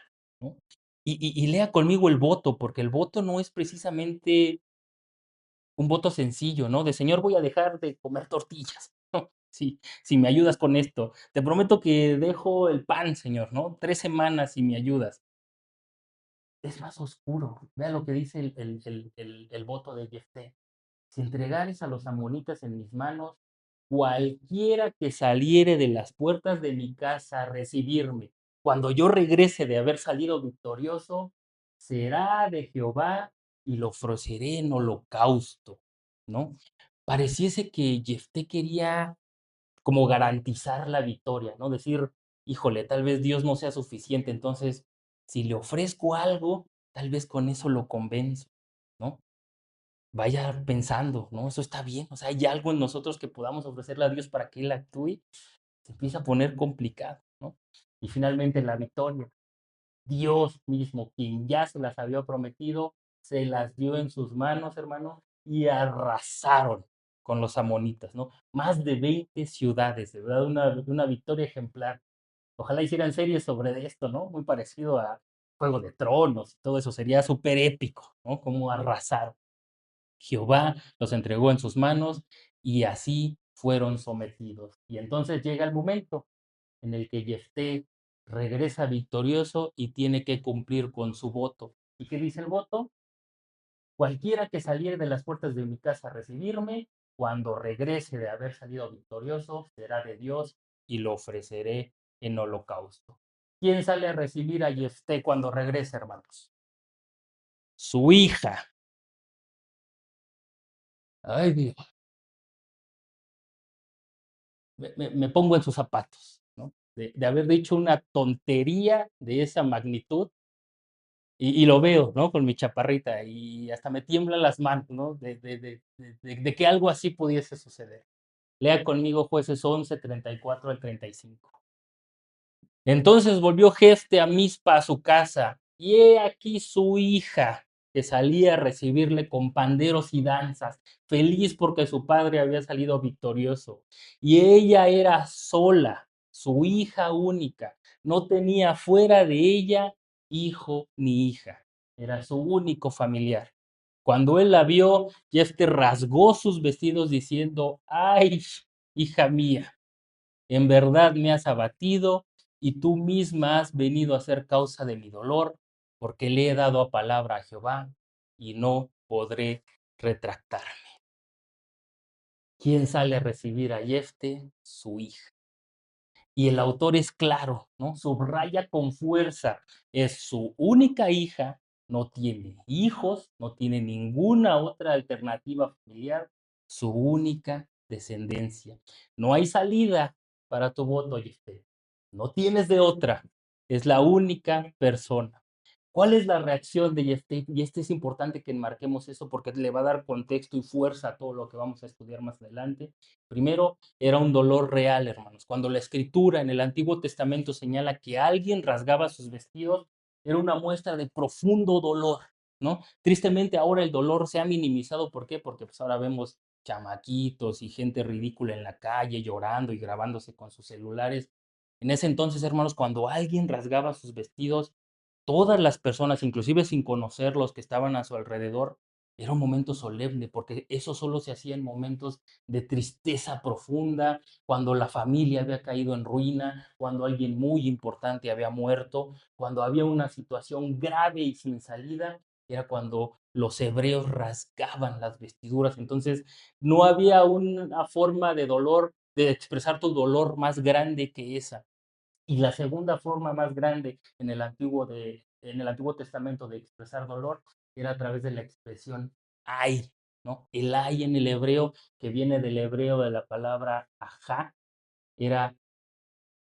¿no? Y lea conmigo el voto, porque el voto no es precisamente un voto sencillo, ¿no? De Señor, voy a dejar de comer tortillas, ¿no? Si me ayudas con esto. Te prometo que dejo el pan, Señor, ¿no? 3 semanas si me ayudas. Es más oscuro. Vea lo que dice el voto de Jefté. Si entregares a los amonitas en mis manos, cualquiera que saliere de las puertas de mi casa a recibirme, cuando yo regrese de haber salido victorioso, será de Jehová y lo ofreceré en holocausto, ¿no? Pareciese que Jefté quería como garantizar la victoria, ¿no? Decir, híjole, tal vez Dios no sea suficiente, entonces, si le ofrezco algo, tal vez con eso lo convenzo, ¿no? Vaya pensando, ¿no? Eso está bien, o sea, hay algo en nosotros que podamos ofrecerle a Dios para que Él actúe, se empieza a poner complicado, ¿no? Y finalmente la victoria. Dios mismo, quien ya se las había prometido, se las dio en sus manos, hermano, y arrasaron con los amonitas, ¿no? Más de 20 ciudades, de verdad, una victoria ejemplar. Ojalá hicieran series sobre esto, ¿no? Muy parecido a Juego de Tronos y todo eso, sería súper épico, ¿no? Cómo arrasaron. Jehová los entregó en sus manos y así fueron sometidos. Y entonces llega el momento en el que Jefté regresa victorioso y tiene que cumplir con su voto. ¿Y qué dice el voto? Cualquiera que saliere de las puertas de mi casa a recibirme, cuando regrese de haber salido victorioso, será de Dios y lo ofreceré en holocausto. ¿Quién sale a recibir a Jefté cuando regrese, hermanos? Su hija. Ay, Dios. Me pongo en sus zapatos, ¿no? De haber dicho una tontería de esa magnitud y lo veo, ¿no? Con mi chaparrita y hasta me tiemblan las manos, ¿no? De que algo así pudiese suceder. Lea conmigo Jueces 11, 34 al 35. Entonces volvió Jefte a Mizpa a su casa, y he aquí su hija, que salía a recibirle con panderos y danzas, feliz porque su padre había salido victorioso. Y ella era sola, su hija única, no tenía fuera de ella hijo ni hija, era su único familiar. Cuando él la vio, Jefte rasgó sus vestidos diciendo: ay, hija mía, en verdad me has abatido y tú misma has venido a ser causa de mi dolor, porque le he dado a palabra a Jehová y no podré retractarme. ¿Quién sale a recibir a Jefte? Su hija. Y el autor es claro, ¿no? Subraya con fuerza, es su única hija, no tiene hijos, no tiene ninguna otra alternativa familiar, su única descendencia. No hay salida para tu voto, Jefté. No tienes de otra, es la única persona. ¿Cuál es la reacción de Jefté? Y este es importante que enmarquemos eso porque le va a dar contexto y fuerza a todo lo que vamos a estudiar más adelante. Primero, era un dolor real, hermanos. Cuando la escritura en el Antiguo Testamento señala que alguien rasgaba sus vestidos, era una muestra de profundo dolor, ¿no? Tristemente ahora el dolor se ha minimizado. ¿Por qué? Porque pues ahora vemos chamaquitos y gente ridícula en la calle llorando y grabándose con sus celulares. En ese entonces, hermanos, cuando alguien rasgaba sus vestidos, todas las personas, inclusive sin conocerlos, que estaban a su alrededor, era un momento solemne, porque eso solo se hacía en momentos de tristeza profunda, cuando la familia había caído en ruina, cuando alguien muy importante había muerto, cuando había una situación grave y sin salida, era cuando los hebreos rasgaban las vestiduras. Entonces, no había una forma de dolor, de expresar tu dolor más grande que esa. Y la segunda forma más grande en el Antiguo Testamento de expresar dolor era a través de la expresión ay, ¿no? El ay en el hebreo, que viene del hebreo de la palabra ajá, era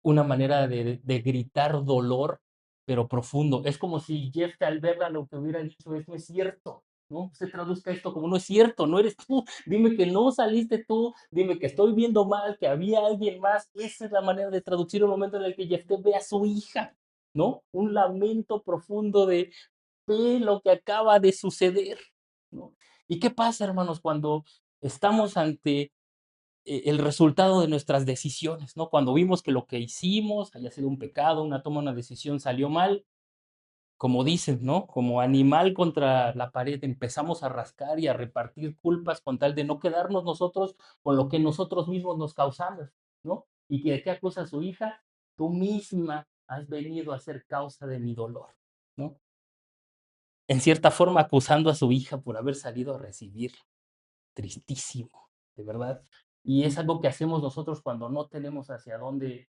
una manera de gritar dolor, pero profundo. Es como si Jeff al verla lo que hubiera dicho es: no es cierto, ¿no? Se traduzca esto como: no es cierto, no eres tú, dime que no saliste tú, dime que estoy viendo mal, que había alguien más. Esa es la manera de traducir el momento en el que Jeff ve a su hija, ¿no? Un lamento profundo de: ve lo que acaba de suceder, ¿no? ¿Y qué pasa, hermanos, cuando estamos ante el resultado de nuestras decisiones, ¿no? Cuando vimos que lo que hicimos haya sido un pecado, una toma, una decisión salió mal, como dicen, ¿no? Como animal contra la pared, empezamos a rascar y a repartir culpas con tal de no quedarnos nosotros con lo que nosotros mismos nos causamos, ¿no? ¿Y que de qué acusa a su hija? Tú misma has venido a ser causa de mi dolor, ¿no? En cierta forma acusando a su hija por haber salido a recibir. Tristísimo, de verdad. Y es algo que hacemos nosotros cuando no tenemos hacia dónde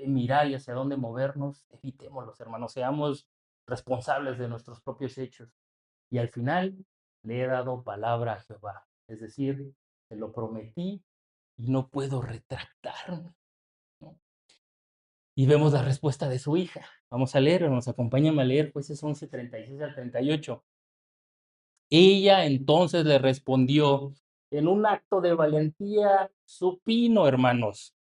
mirar y hacia dónde movernos. Evitémoslos, hermanos, seamos responsables de nuestros propios hechos. Y al final le he dado palabra a Jehová, es decir, se lo prometí y no puedo retractarme, ¿no? Y vemos la respuesta de su hija. Vamos a leer, nos acompañan a leer Jueces 11, 36 al 38. Ella entonces le respondió en un acto de valentía supino, hermanos: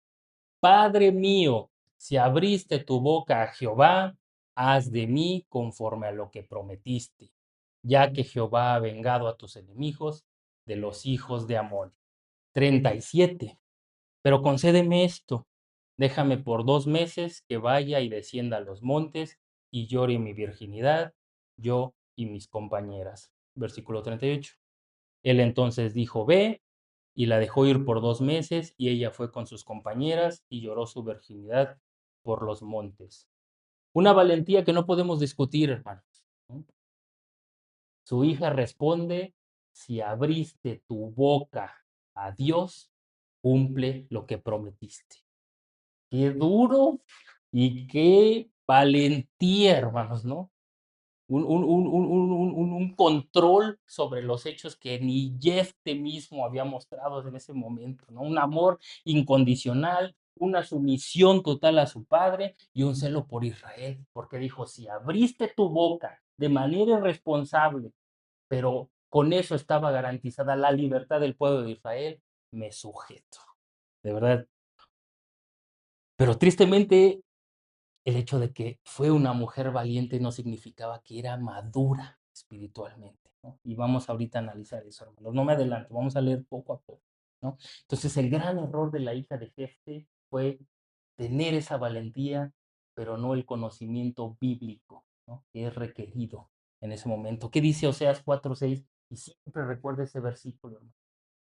Padre mío, si abriste tu boca a Jehová, haz de mí conforme a lo que prometiste, ya que Jehová ha vengado a tus enemigos de los hijos de Amón. 37. Pero concédeme esto, déjame por 2 meses que vaya y descienda a los montes y llore mi virginidad, yo y mis compañeras. Versículo 38. Él entonces dijo: Ve, y la dejó ir por 2 meses, y ella fue con sus compañeras y lloró su virginidad por los montes. Una valentía que no podemos discutir, hermanos, ¿no? Su hija responde: Si abriste tu boca a Dios, cumple lo que prometiste. Qué duro y qué valentía, hermanos, ¿no? Un control sobre los hechos que ni Jefte mismo había mostrado en ese momento, ¿no? Un amor incondicional, una sumisión total a su padre y un celo por Israel, porque dijo: si abriste tu boca de manera irresponsable, pero con eso estaba garantizada la libertad del pueblo de Israel, me sujeto. De verdad. Pero tristemente el hecho de que fue una mujer valiente no significaba que era madura espiritualmente, ¿no? Y vamos ahorita a analizar eso, hermanos. No me adelanto, vamos a leer poco a poco, ¿no? Entonces, el gran error de la hija de Jefte fue tener esa valentía, pero no el conocimiento bíblico, ¿no? Que es requerido en ese momento. ¿Qué dice Oseas 4:6? Y siempre recuerda ese versículo, hermano.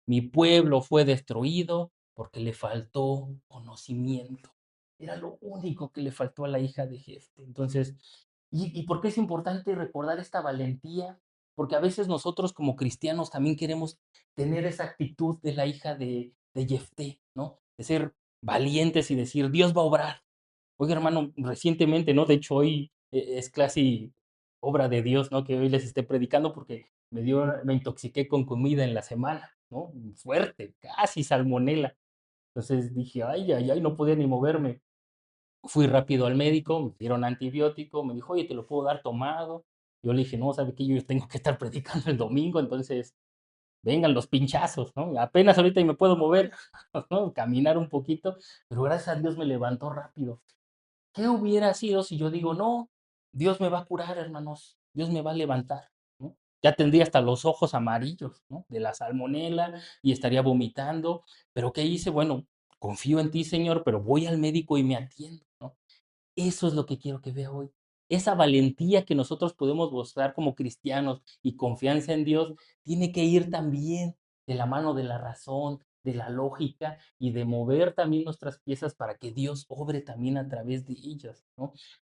Mi pueblo fue destruido porque le faltó conocimiento. Era lo único que le faltó a la hija de Jefte. Entonces, ¿y por qué es importante recordar esta valentía? Porque a veces nosotros como cristianos también queremos tener esa actitud de la hija de Jefté, ¿no? De ser valientes y decir: Dios va a obrar. Oiga, hermano, recientemente, ¿no? De hecho, hoy es casi obra de Dios, ¿no? Que hoy les esté predicando porque me intoxiqué con comida en la semana, ¿no? Fuerte, casi salmonela. Entonces dije: ay, ay, ay, no podía ni moverme. Fui rápido al médico, me dieron antibiótico, me dijo: oye, te lo puedo dar tomado. Yo le dije: no, ¿sabe qué? Yo tengo que estar predicando el domingo, entonces vengan los pinchazos, ¿no? Apenas ahorita y me puedo mover, ¿no? Caminar un poquito, pero gracias a Dios me levantó rápido. ¿Qué hubiera sido si yo digo: no, Dios me va a curar, hermanos, Dios me va a levantar, ¿no? Ya tendría hasta los ojos amarillos, ¿no? De la salmonela y estaría vomitando. Pero ¿qué hice? Bueno, confío en ti, Señor, pero voy al médico y me atiendo, ¿no? Eso es lo que quiero que vea hoy. Esa valentía que nosotros podemos mostrar como cristianos y confianza en Dios tiene que ir también de la mano de la razón, de la lógica y de mover también nuestras piezas para que Dios obre también a través de ellas, ¿no?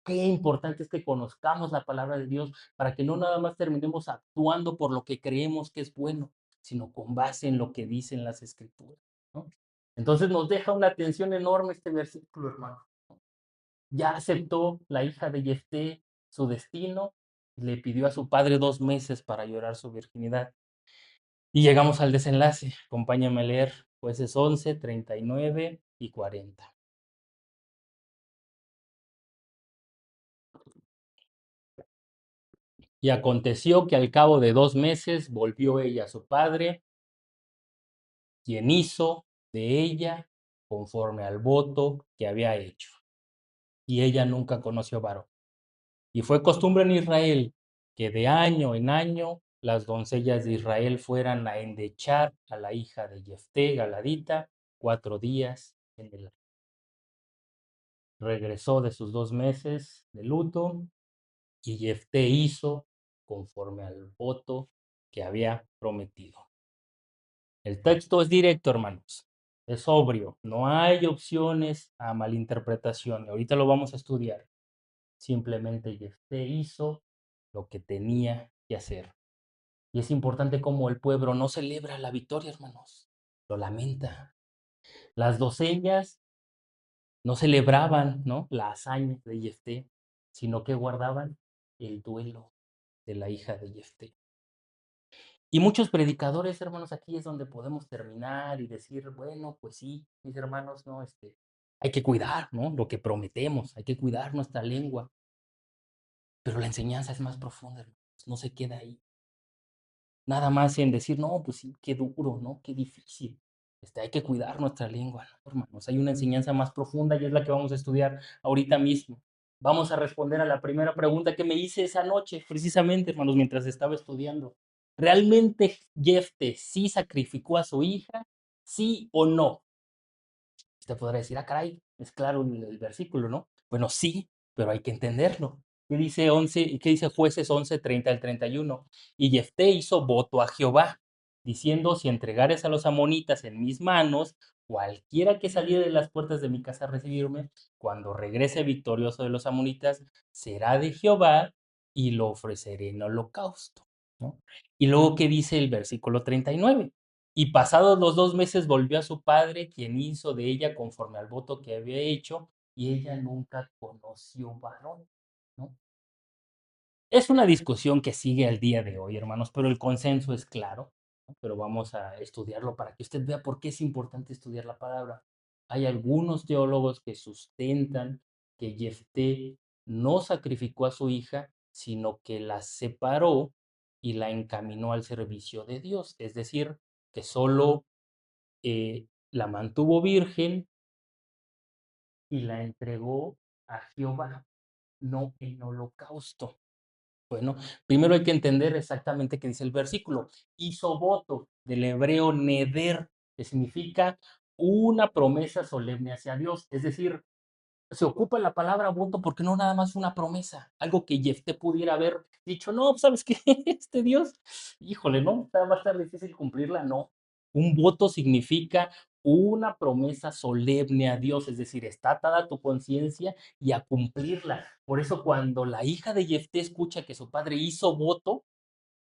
Qué importante es que conozcamos la palabra de Dios para que no nada más terminemos actuando por lo que creemos que es bueno, sino con base en lo que dicen las escrituras, ¿no? Entonces nos deja una atención enorme este versículo, hermano. Ya aceptó la hija de Jefté su destino, le pidió a su padre 2 meses para llorar su virginidad. Y llegamos al desenlace. Acompáñame a leer Jueces 11, 39 y 40. Y aconteció que al cabo de 2 meses volvió ella a su padre, quien hizo de ella conforme al voto que había hecho. Y ella nunca conoció varón. Y fue costumbre en Israel que de año en año las doncellas de Israel fueran a endechar a la hija de Jefté Galadita 4 días en el año. Regresó de sus 2 meses de luto Y Jefté hizo conforme al voto que había prometido. El texto es directo, hermanos. Es sobrio. No hay opciones a malinterpretación. Ahorita lo vamos a estudiar. Simplemente Jefté hizo lo que tenía que hacer. Y es importante como el pueblo no celebra la victoria, hermanos. Lo lamenta. Las doncellas no celebraban, ¿no?, la hazaña de Jefté, sino que guardaban el duelo de la hija de Jefté. Y muchos predicadores, hermanos, aquí es donde podemos terminar y decir, bueno, pues sí, mis hermanos, no, hay que cuidar, ¿no?, lo que prometemos, hay que cuidar nuestra lengua, pero la enseñanza es más profunda, hermanos, no se queda ahí. Nada más en decir, no, pues sí, qué duro, ¿no? Qué difícil. Hay que cuidar nuestra lengua, ¿no, hermanos? Hay una enseñanza más profunda y es la que vamos a estudiar ahorita mismo. Vamos a responder a la primera pregunta que me hice esa noche, precisamente, hermanos, mientras estaba estudiando. ¿Realmente Jefte sí sacrificó a su hija? ¿Sí o no? Usted podrá decir, ah, caray, es claro el versículo, ¿no? Bueno, sí, pero hay que entenderlo. ¿Qué dice Jueces 11, 30 al 31? Y Jefté hizo voto a Jehová, diciendo, si entregares a los amonitas en mis manos, cualquiera que saliere de las puertas de mi casa a recibirme, cuando regrese victorioso de los amonitas, será de Jehová y lo ofreceré en holocausto, ¿no? Y luego, ¿qué dice el versículo 39? Y pasados los 2 meses volvió a su padre, quien hizo de ella conforme al voto que había hecho, y ella nunca conoció varón, ¿no? Es una discusión que sigue al día de hoy, hermanos, pero el consenso es claro, ¿no? Pero vamos a estudiarlo para que usted vea por qué es importante estudiar la palabra. Hay algunos teólogos que sustentan que Jefté no sacrificó a su hija, sino que la separó y la encaminó al servicio de Dios, es decir, que solo la mantuvo virgen y la entregó a Jehová, no en holocausto. Bueno, primero hay que entender exactamente qué dice el versículo. Hizo voto, del hebreo neder, que significa una promesa solemne hacia Dios. Es decir, se ocupa la palabra voto porque no nada más una promesa, algo que Jefté pudiera haber dicho, no, pues, ¿sabes qué? Dios, híjole, no, va a estar difícil cumplirla, no. Un voto significa una promesa solemne a Dios, es decir, está atada a tu conciencia y a cumplirla. Por eso cuando la hija de Jefté escucha que su padre hizo voto,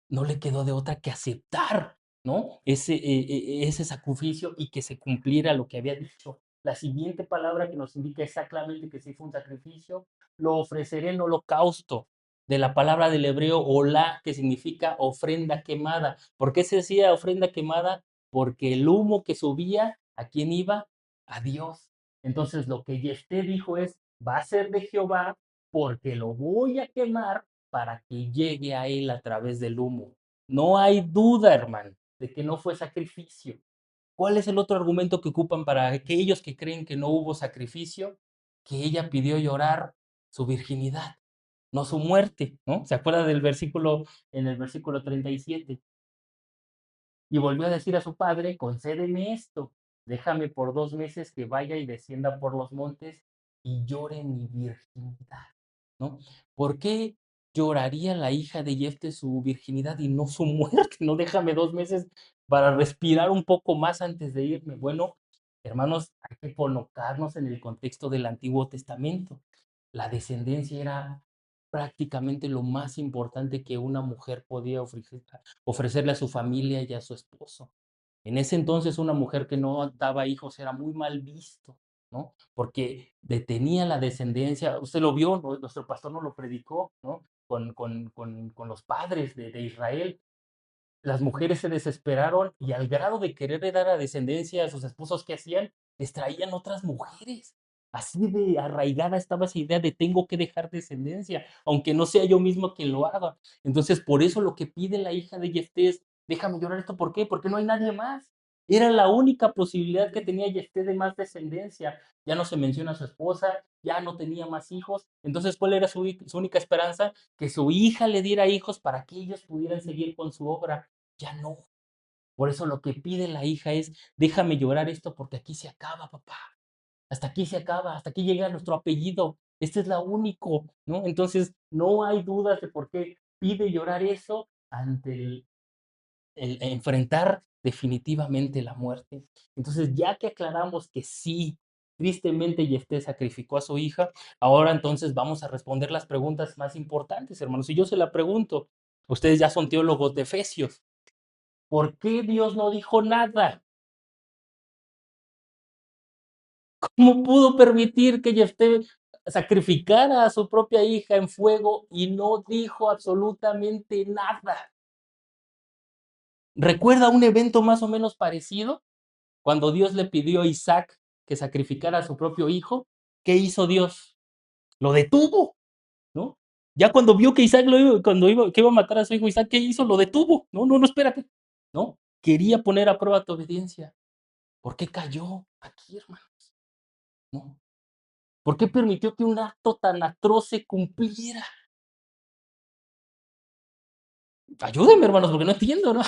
no le quedó de otra que aceptar, ¿no? Ese sacrificio y que se cumpliera lo que había dicho. La siguiente palabra que nos indica exactamente que sí fue un sacrificio, lo ofreceré en holocausto, de la palabra del hebreo olá, que significa ofrenda quemada. ¿Por qué se decía ofrenda quemada? Porque el humo que subía, ¿a quién iba? A Dios. Entonces lo que Jefté dijo es, va a ser de Jehová porque lo voy a quemar para que llegue a él a través del humo. No hay duda, hermano, de que no fue sacrificio. ¿Cuál es el otro argumento que ocupan para aquellos que creen que no hubo sacrificio? Que ella pidió llorar su virginidad, no su muerte, ¿no? ¿Se acuerda del versículo, en el versículo 37? Y volvió a decir a su padre, concédeme esto, déjame por 2 meses que vaya y descienda por los montes y llore mi virginidad, ¿no? ¿Por qué lloraría la hija de Jefte su virginidad y no su muerte? No, déjame 2 meses para respirar un poco más antes de irme. Bueno, hermanos, hay que colocarnos en el contexto del Antiguo Testamento. La descendencia era prácticamente lo más importante que una mujer podía ofrecerle a su familia y a su esposo. En ese entonces una mujer que no daba hijos era muy mal visto, ¿no? Porque detenía la descendencia. Usted lo vio, ¿no? Nuestro pastor nos lo predicó, ¿no? Con los padres de Israel. Las mujeres se desesperaron y al grado de querer dar a descendencia a sus esposos, ¿qué hacían? Les traían otras mujeres. Así de arraigada estaba esa idea de tengo que dejar descendencia, aunque no sea yo mismo quien lo haga. Entonces, por eso lo que pide la hija de Jefté es, déjame llorar esto, ¿por qué? Porque no hay nadie más. Era la única posibilidad que tenía Jefté de más descendencia. Ya no se menciona a su esposa, ya no tenía más hijos. Entonces, ¿cuál era su única esperanza? Que su hija le diera hijos para que ellos pudieran seguir con su obra. Ya no. Por eso lo que pide la hija es, déjame llorar esto porque aquí se acaba, papá. Hasta aquí se acaba, hasta aquí llega nuestro apellido. Este es la único, ¿no? Entonces, no hay dudas de por qué pide llorar eso ante el enfrentar definitivamente la muerte. Entonces, ya que aclaramos que sí, tristemente Yefté sacrificó a su hija, ahora entonces vamos a responder las preguntas más importantes, hermanos. Y yo se la pregunto, ustedes ya son teólogos de Efesios, ¿por qué Dios no dijo nada? ¿Cómo pudo permitir que Yefté sacrificara a su propia hija en fuego y no dijo absolutamente nada? ¿Recuerda un evento más o menos parecido? Cuando Dios le pidió a Isaac que sacrificara a su propio hijo, ¿qué hizo Dios? Lo detuvo, ¿no? Ya cuando vio que Isaac que iba a matar a su hijo Isaac, ¿qué hizo? Lo detuvo. No, no, no, espérate. No, quería poner a prueba tu obediencia. ¿Por qué cayó aquí, hermanos? ¿No? ¿Por qué permitió que un acto tan atroz se cumpliera? Ayúdenme, hermanos, porque no entiendo, ¿no?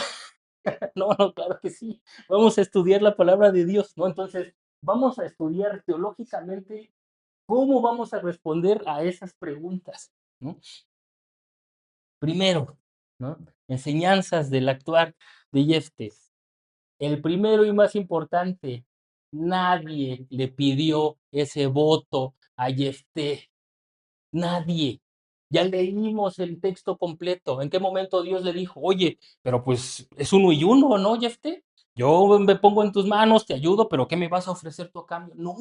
No, no, claro que sí. Vamos a estudiar la palabra de Dios, ¿no? Entonces, vamos a estudiar teológicamente cómo vamos a responder a esas preguntas, ¿no? Primero, ¿no? Enseñanzas del actuar de Yefté. El primero y más importante, nadie le pidió ese voto a Yefté. Nadie. Ya leímos el texto completo. ¿En qué momento Dios le dijo, oye, pero pues es uno y uno, ¿no, Jefté? Yo me pongo en tus manos, te ayudo, pero ¿qué me vas a ofrecer tú a cambio? No,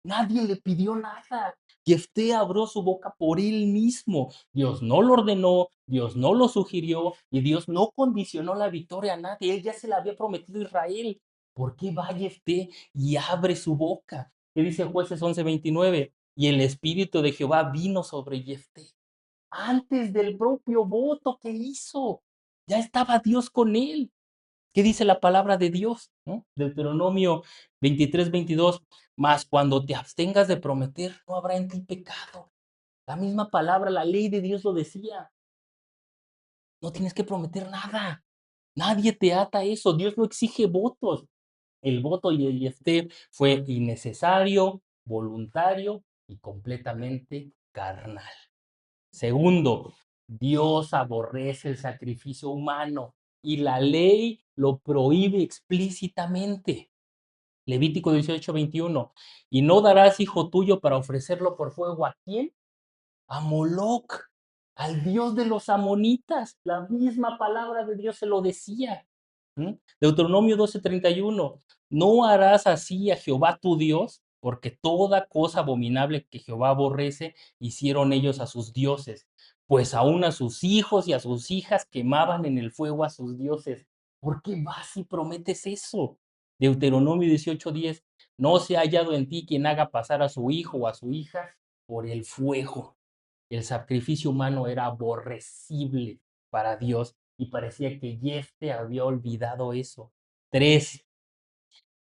nadie le pidió nada. Jefté abrió su boca por él mismo. Dios no lo ordenó, Dios no lo sugirió y Dios no condicionó la victoria a nadie. Él ya se la había prometido a Israel. ¿Por qué va Jefté y abre su boca? ¿Qué dice Jueces 11:29? Y el espíritu de Jehová vino sobre Jefté antes del propio voto que hizo. Ya estaba Dios con él. ¿Qué dice la palabra de Dios? ¿No? Deuteronomio 23:22. Mas cuando te abstengas de prometer, no habrá en ti pecado. La misma palabra, la ley de Dios lo decía. No tienes que prometer nada. Nadie te ata a eso. Dios no exige votos. El voto de Jefté fue innecesario, voluntario y completamente carnal. Segundo, Dios aborrece el sacrificio humano y la ley lo prohíbe explícitamente. Levítico 18:21. Y no darás hijo tuyo para ofrecerlo por fuego a quién? A Moloc, al dios de los amonitas. La misma palabra de Dios se lo decía. Deuteronomio 12:31. No harás así a Jehová tu Dios, porque toda cosa abominable que Jehová aborrece hicieron ellos a sus dioses, pues aún a sus hijos y a sus hijas quemaban en el fuego a sus dioses. ¿Por qué vas y prometes eso? Deuteronomio 18:10. No se ha hallado en ti quien haga pasar a su hijo o a su hija por el fuego. El sacrificio humano era aborrecible para Dios y parecía que Jefté había olvidado eso. Tres,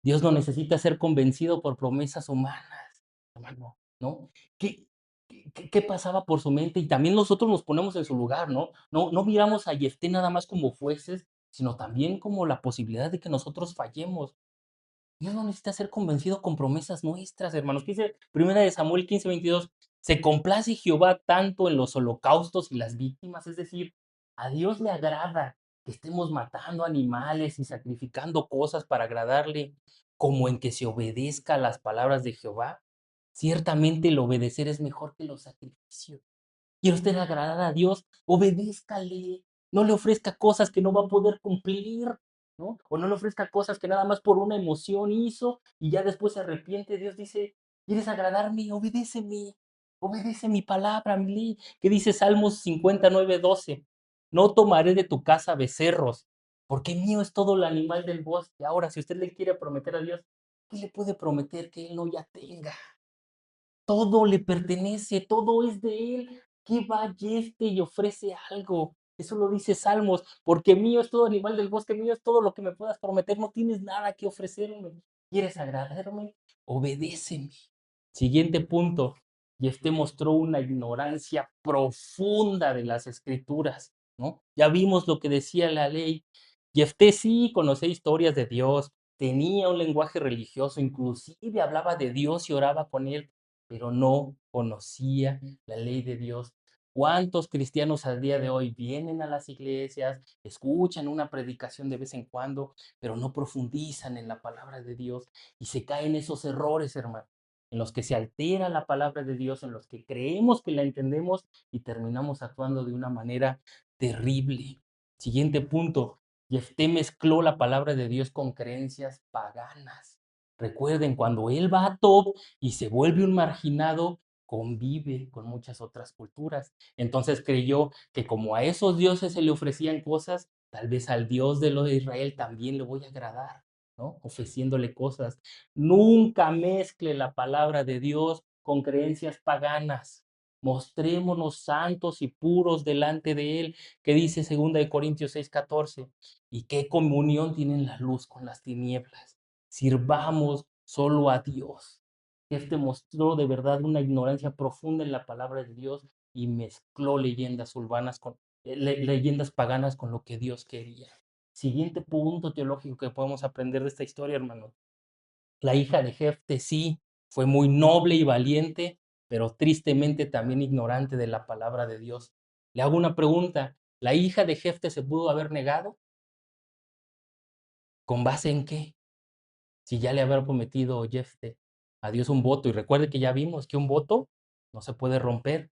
Dios no necesita ser convencido por promesas humanas, hermano, ¿no? ¿Qué, qué pasaba por su mente? Y también nosotros nos ponemos en su lugar, ¿no? No miramos a Jefté nada más como jueces, sino también como la posibilidad de que nosotros fallemos. Dios no necesita ser convencido con promesas nuestras, hermanos. ¿Qué dice Primera de Samuel 15:22? Se complace Jehová tanto en los holocaustos y las víctimas, es decir, a Dios le agrada que estemos matando animales y sacrificando cosas para agradarle, como en que se obedezca a las palabras de Jehová. Ciertamente el obedecer es mejor que los sacrificios. ¿Quiere usted agradar a Dios? Obedézcale. No le ofrezca cosas que no va a poder cumplir, ¿no? O no le ofrezca cosas que nada más por una emoción hizo y ya después se arrepiente. Dios dice, ¿quieres agradarme? Obedéceme. Obedece mi palabra, mi ley. ¿Qué dice Salmos 59:12? No tomaré de tu casa becerros, porque mío es todo el animal del bosque. Ahora, si usted le quiere prometer a Dios, ¿qué le puede prometer que él no ya tenga? Todo le pertenece, todo es de él. ¿Qué va Yefte y ofrece algo? Eso lo dice Salmos, porque mío es todo animal del bosque, mío es todo lo que me puedas prometer, no tienes nada que ofrecerme. ¿Quieres agradarme? Obedéceme. Siguiente punto. Yefté mostró una ignorancia profunda de las escrituras, ¿no? Ya vimos lo que decía la ley. Yefté sí conocía historias de Dios, tenía un lenguaje religioso, inclusive hablaba de Dios y oraba con él, pero no conocía la ley de Dios. ¿Cuántos cristianos al día de hoy vienen a las iglesias, escuchan una predicación de vez en cuando, pero no profundizan en la palabra de Dios y se caen esos errores, hermano, en los que se altera la palabra de Dios, en los que creemos que la entendemos y terminamos actuando de una manera terrible? Siguiente punto, Jefté mezcló la palabra de Dios con creencias paganas. Recuerden, cuando él va a Tob y se vuelve un marginado, convive con muchas otras culturas. Entonces creyó que como a esos dioses se le ofrecían cosas, tal vez al Dios de lo de Israel también le voy a agradar, ¿no? Ofreciéndole cosas. Nunca mezcle la palabra de Dios con creencias paganas. Mostrémonos santos y puros delante de Él, que dice 2 Corintios 6:14. ¿Y qué comunión tienen la luz con las tinieblas? Sirvamos solo a Dios. Este mostró de verdad una ignorancia profunda en la palabra de Dios y mezcló leyendas urbanas con leyendas paganas con lo que Dios quería. Siguiente punto teológico que podemos aprender de esta historia, hermano. La hija de Jefte sí fue muy noble y valiente, pero tristemente también ignorante de la palabra de Dios. Le hago una pregunta, ¿la hija de Jefte se pudo haber negado? ¿Con base en qué? Si ya le había prometido Jefte a Dios un voto, y recuerde que ya vimos que un voto no se puede romper,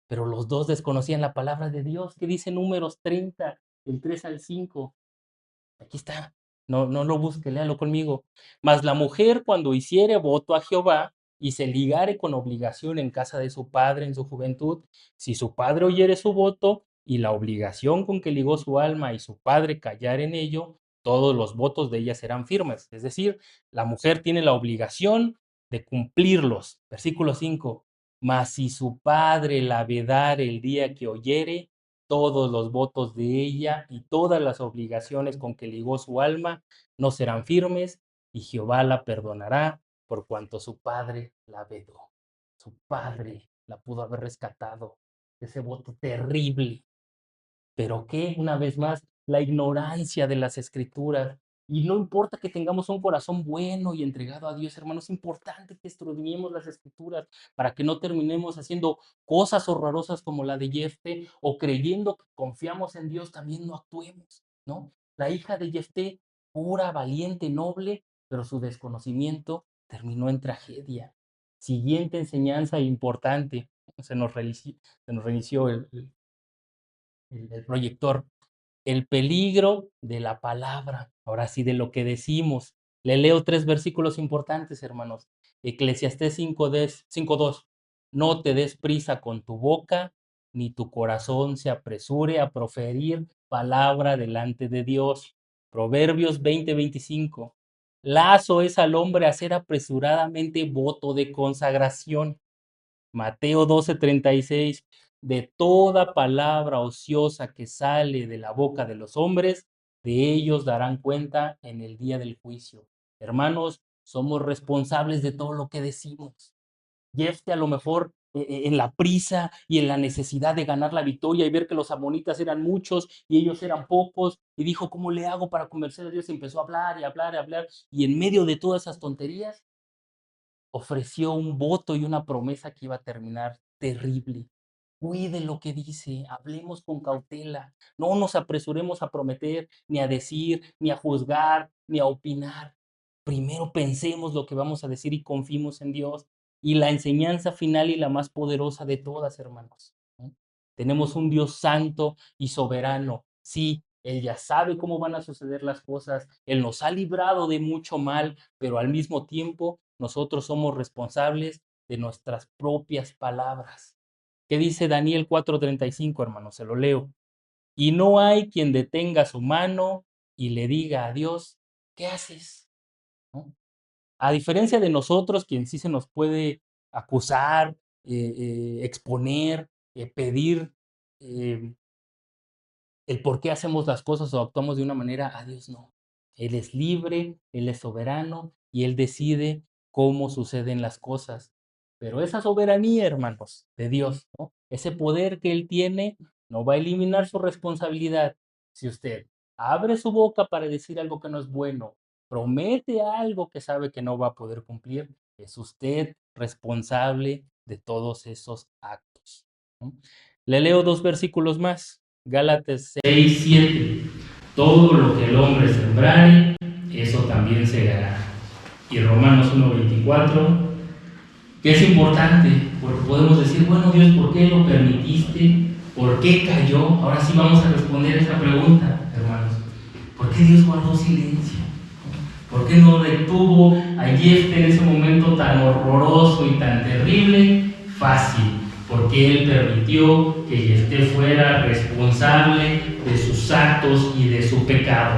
pero los dos desconocían la palabra de Dios. ¿Qué dice Números 30, del 3 al 5? Aquí está. No lo busque, léalo conmigo. Mas la mujer, cuando hiciere voto a Jehová y se ligare con obligación en casa de su padre en su juventud, si su padre oyere su voto y la obligación con que ligó su alma y su padre callar en ello, todos los votos de ella serán firmes. Es decir, la mujer tiene la obligación de cumplirlos. Versículo 5. Mas si su padre la vedare el día que oyere, todos los votos de ella y todas las obligaciones con que ligó su alma no serán firmes, y Jehová la perdonará por cuanto su padre la vedó. Su padre la pudo haber rescatado de ese voto terrible. Pero qué, una vez más, la ignorancia de las escrituras. Y no importa que tengamos un corazón bueno y entregado a Dios, hermano, es importante que estudiemos las escrituras para que no terminemos haciendo cosas horrorosas como la de Jefté o creyendo que confiamos en Dios, también no actuemos, ¿no? La hija de Jefté, pura, valiente, noble, pero su desconocimiento terminó en tragedia. Siguiente enseñanza importante, se nos reinició el proyector. El peligro de la palabra, ahora sí, de lo que decimos. Le leo 3 versículos importantes, hermanos. Eclesiastés 5:2. No te des prisa con tu boca, ni tu corazón se apresure a proferir palabra delante de Dios. Proverbios 20:25. Lazo es al hombre hacer apresuradamente voto de consagración. Mateo 12:36, de toda palabra ociosa que sale de la boca de los hombres, de ellos darán cuenta en el día del juicio. Hermanos, somos responsables de todo lo que decimos. Jefte a lo mejor en la prisa y en la necesidad de ganar la victoria y ver que los amonitas eran muchos y ellos eran pocos, y dijo, ¿cómo le hago para convencer a Dios? Y empezó a hablar y hablar y hablar, y en medio de todas esas tonterías, ofreció un voto y una promesa que iba a terminar terrible. Cuide lo que dice, hablemos con cautela, no nos apresuremos a prometer, ni a decir, ni a juzgar, ni a opinar. Primero pensemos lo que vamos a decir y confiemos en Dios. Y la enseñanza final y la más poderosa de todas, hermanos, ¿no? Tenemos un Dios santo y soberano. Sí, Él ya sabe cómo van a suceder las cosas. Él nos ha librado de mucho mal, pero al mismo tiempo nosotros somos responsables de nuestras propias palabras. ¿Qué dice Daniel 4:35, hermano? Se lo leo. Y no hay quien detenga su mano y le diga a Dios, ¿qué haces? ¿No? A diferencia de nosotros, quien sí se nos puede acusar, exponer, pedir eh, el por qué hacemos las cosas o actuamos de una manera, a Dios no. Él es libre, Él es soberano y Él decide cómo suceden las cosas. Pero esa soberanía, hermanos, de Dios, ¿no? Ese poder que Él tiene, no va a eliminar su responsabilidad. Si usted abre su boca para decir algo que no es bueno, promete algo que sabe que no va a poder cumplir, Es usted responsable de todos esos actos, ¿no? Le leo 2 versículos más, Gálatas 6:7. Todo lo que el hombre sembrare, eso también segará. Y Romanos 1:24, que es importante, porque podemos decir, bueno, Dios, ¿por qué lo permitiste? ¿Por qué cayó? Ahora sí vamos a responder esta pregunta, hermanos. ¿Por qué Dios guardó silencio? ¿Por qué no detuvo a Jefté en ese momento tan horroroso y tan terrible? Fácil, porque Él permitió que Jefté fuera responsable de sus actos y de su pecado.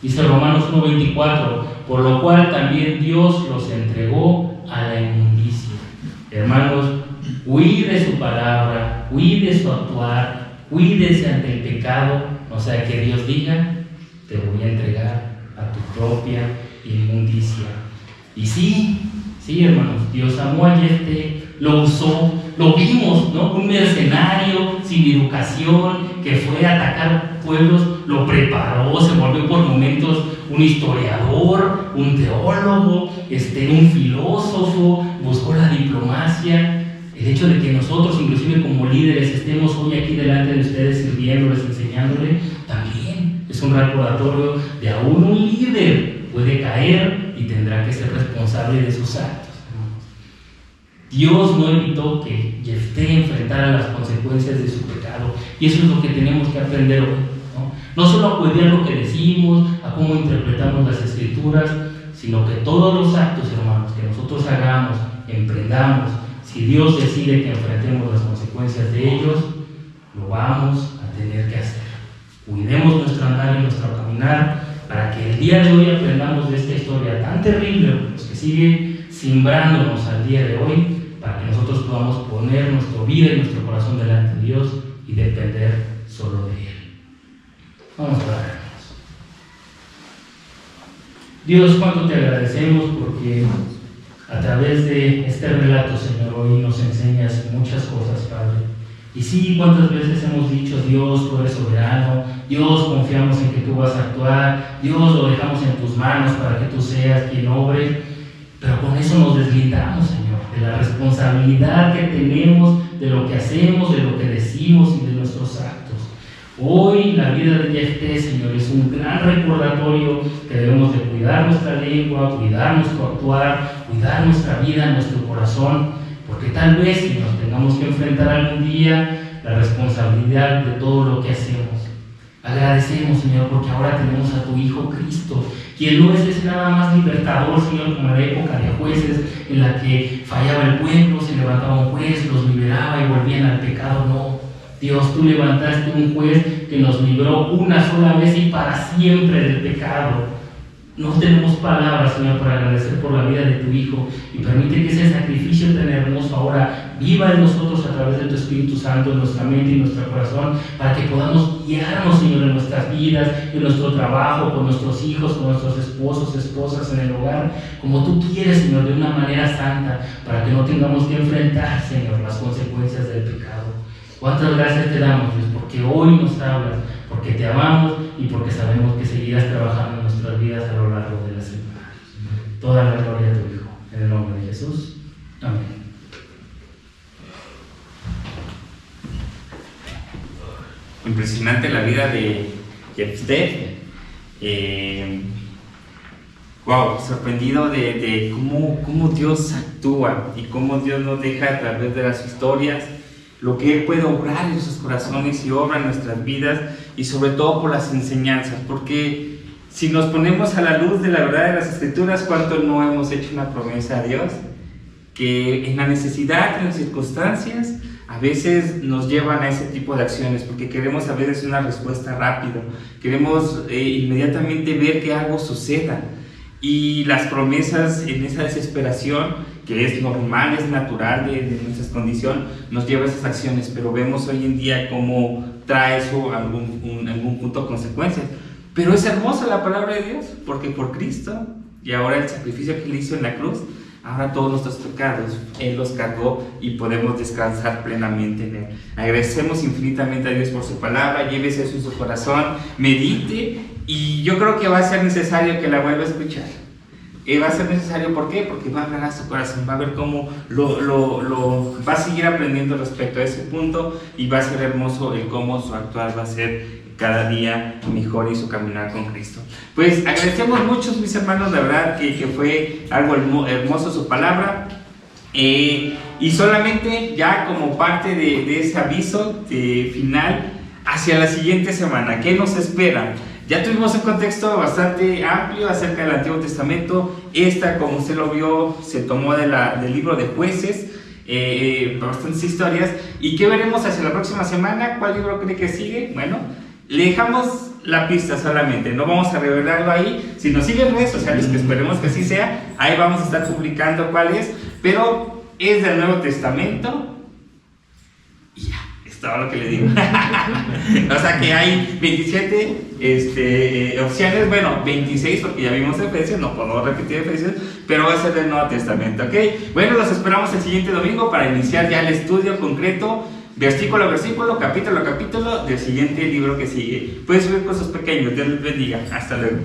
Dice Romanos 1:24, por lo cual también Dios los entregó a la inmundicia. Hermanos, cuide su palabra, cuide su actuar, cuídese ante el pecado, no sea que Dios diga, te voy a entregar a tu propia inmundicia. Y sí, hermanos, Dios amó a Jefté, lo usó, lo vimos, ¿no? Un mercenario sin educación que fue a atacar pueblos, lo preparó, se volvió por momentos un historiador, un teólogo, un filósofo, buscó la diplomacia. El hecho de que nosotros, inclusive como líderes, estemos hoy aquí delante de ustedes sirviéndoles, enseñándoles, también es un recordatorio de aún un líder puede caer y tendrá que ser responsable de sus actos. Dios no evitó que Jefté enfrentara las consecuencias de su pecado, y eso es lo que tenemos que aprender hoy, no solo a cuidar lo que decimos, a cómo interpretamos las Escrituras, sino que todos los actos, hermanos, que nosotros hagamos, emprendamos, si Dios decide que enfrentemos las consecuencias de ellos, lo vamos a tener que hacer. Cuidemos nuestro andar y nuestro caminar para que el día de hoy aprendamos de esta historia tan terrible, pues, que sigue simbrándonos al día de hoy, para que nosotros podamos poner nuestra vida y nuestro corazón delante de Dios y depender solo de Él. Vamos a orar. Dios, cuánto te agradecemos porque a través de este relato, Señor, hoy nos enseñas muchas cosas, Padre. Y sí, cuántas veces hemos dicho, Dios, tú eres soberano, Dios, confiamos en que tú vas a actuar, Dios, lo dejamos en tus manos para que tú seas quien obre, pero con eso nos deslindamos, Señor, de la responsabilidad que tenemos, de lo que hacemos, de lo que decimos y de nuestros actos. Hoy la vida de Jefté, Señor, es un gran recordatorio que debemos de cuidar nuestra lengua, cuidar nuestro actuar, cuidar nuestra vida, nuestro corazón, porque tal vez si nos tengamos que enfrentar algún día la responsabilidad de todo lo que hacemos. Agradecemos, Señor, porque ahora tenemos a tu Hijo Cristo, quien no es nada más libertador, Señor, como en la época de jueces, en la que fallaba el pueblo, se levantaba un juez, los liberaba y volvían al pecado. No, Dios, tú levantaste un juez que nos libró una sola vez y para siempre del pecado. No tenemos palabras, Señor, para agradecer por la vida de tu Hijo, y permite que ese sacrificio tan hermoso ahora viva en nosotros a través de tu Espíritu Santo, en nuestra mente y nuestro corazón, para que podamos guiarnos, Señor, en nuestras vidas, en nuestro trabajo, con nuestros hijos, con nuestros esposos, esposas en el hogar, como tú quieres, Señor, de una manera santa, para que no tengamos que enfrentar, Señor, las consecuencias del pecado. Cuántas gracias te damos, Dios, porque hoy nos hablas, porque te amamos y porque sabemos que seguirás trabajando en nuestras vidas a lo largo de la semana. Toda la gloria a tu Hijo, en el nombre de Jesús. Amén. Impresionante la vida de Jefté. Wow, sorprendido de cómo Dios actúa y cómo Dios nos deja a través de las historias lo que Él puede obrar en nuestros corazones y obra en nuestras vidas, y sobre todo por las enseñanzas, porque si nos ponemos a la luz de la verdad de las Escrituras, ¿cuánto no hemos hecho una promesa a Dios? Que en la necesidad, en las circunstancias, a veces nos llevan a ese tipo de acciones, porque queremos a veces una respuesta rápida, queremos inmediatamente ver que algo suceda, y las promesas en esa desesperación, que es normal, es natural de nuestra condición, nos lleva a esas acciones, pero vemos hoy en día cómo trae eso a algún punto consecuencias. Pero es hermosa la palabra de Dios, porque por Cristo y ahora el sacrificio que Él hizo en la cruz, ahora todos nuestros pecados Él los cargó y podemos descansar plenamente en Él. Agradecemos infinitamente a Dios por su palabra, llévese eso en su corazón, medite, y yo creo que va a ser necesario que la vuelva a escuchar, va a ser necesario. ¿Por qué? Porque va a hablar a su corazón, va a ver cómo va a seguir aprendiendo respecto a ese punto, y va a ser hermoso el cómo su actuar va a ser cada día mejor y su caminar con Cristo. Pues agradecemos mucho, mis hermanos, la verdad que fue algo hermoso su palabra. Y solamente ya como parte de ese aviso final hacia la siguiente semana, ¿qué nos espera? Ya tuvimos un contexto bastante amplio acerca del Antiguo Testamento. Esta, como usted lo vio, se tomó del libro de Jueces, bastantes historias. ¿Y qué veremos hacia la próxima semana? ¿Cuál libro cree que sigue? Bueno, le dejamos la pista solamente, no vamos a revelarlo ahí. Si nos siguen en redes sociales, que esperemos que así sea, ahí vamos a estar publicando cuál es, pero es del Nuevo Testamento. Y ya, es todo lo que le digo. O sea que hay 27 opciones, bueno, 26 porque ya vimos Efesios, no podemos repetir Efesios, pero va a ser del Nuevo Testamento, ¿ok? Bueno, los esperamos el siguiente domingo para iniciar ya el estudio concreto, versículo a versículo, capítulo a capítulo, del siguiente libro que sigue. Puedes ver cosas pequeñas. Dios les bendiga. Hasta luego.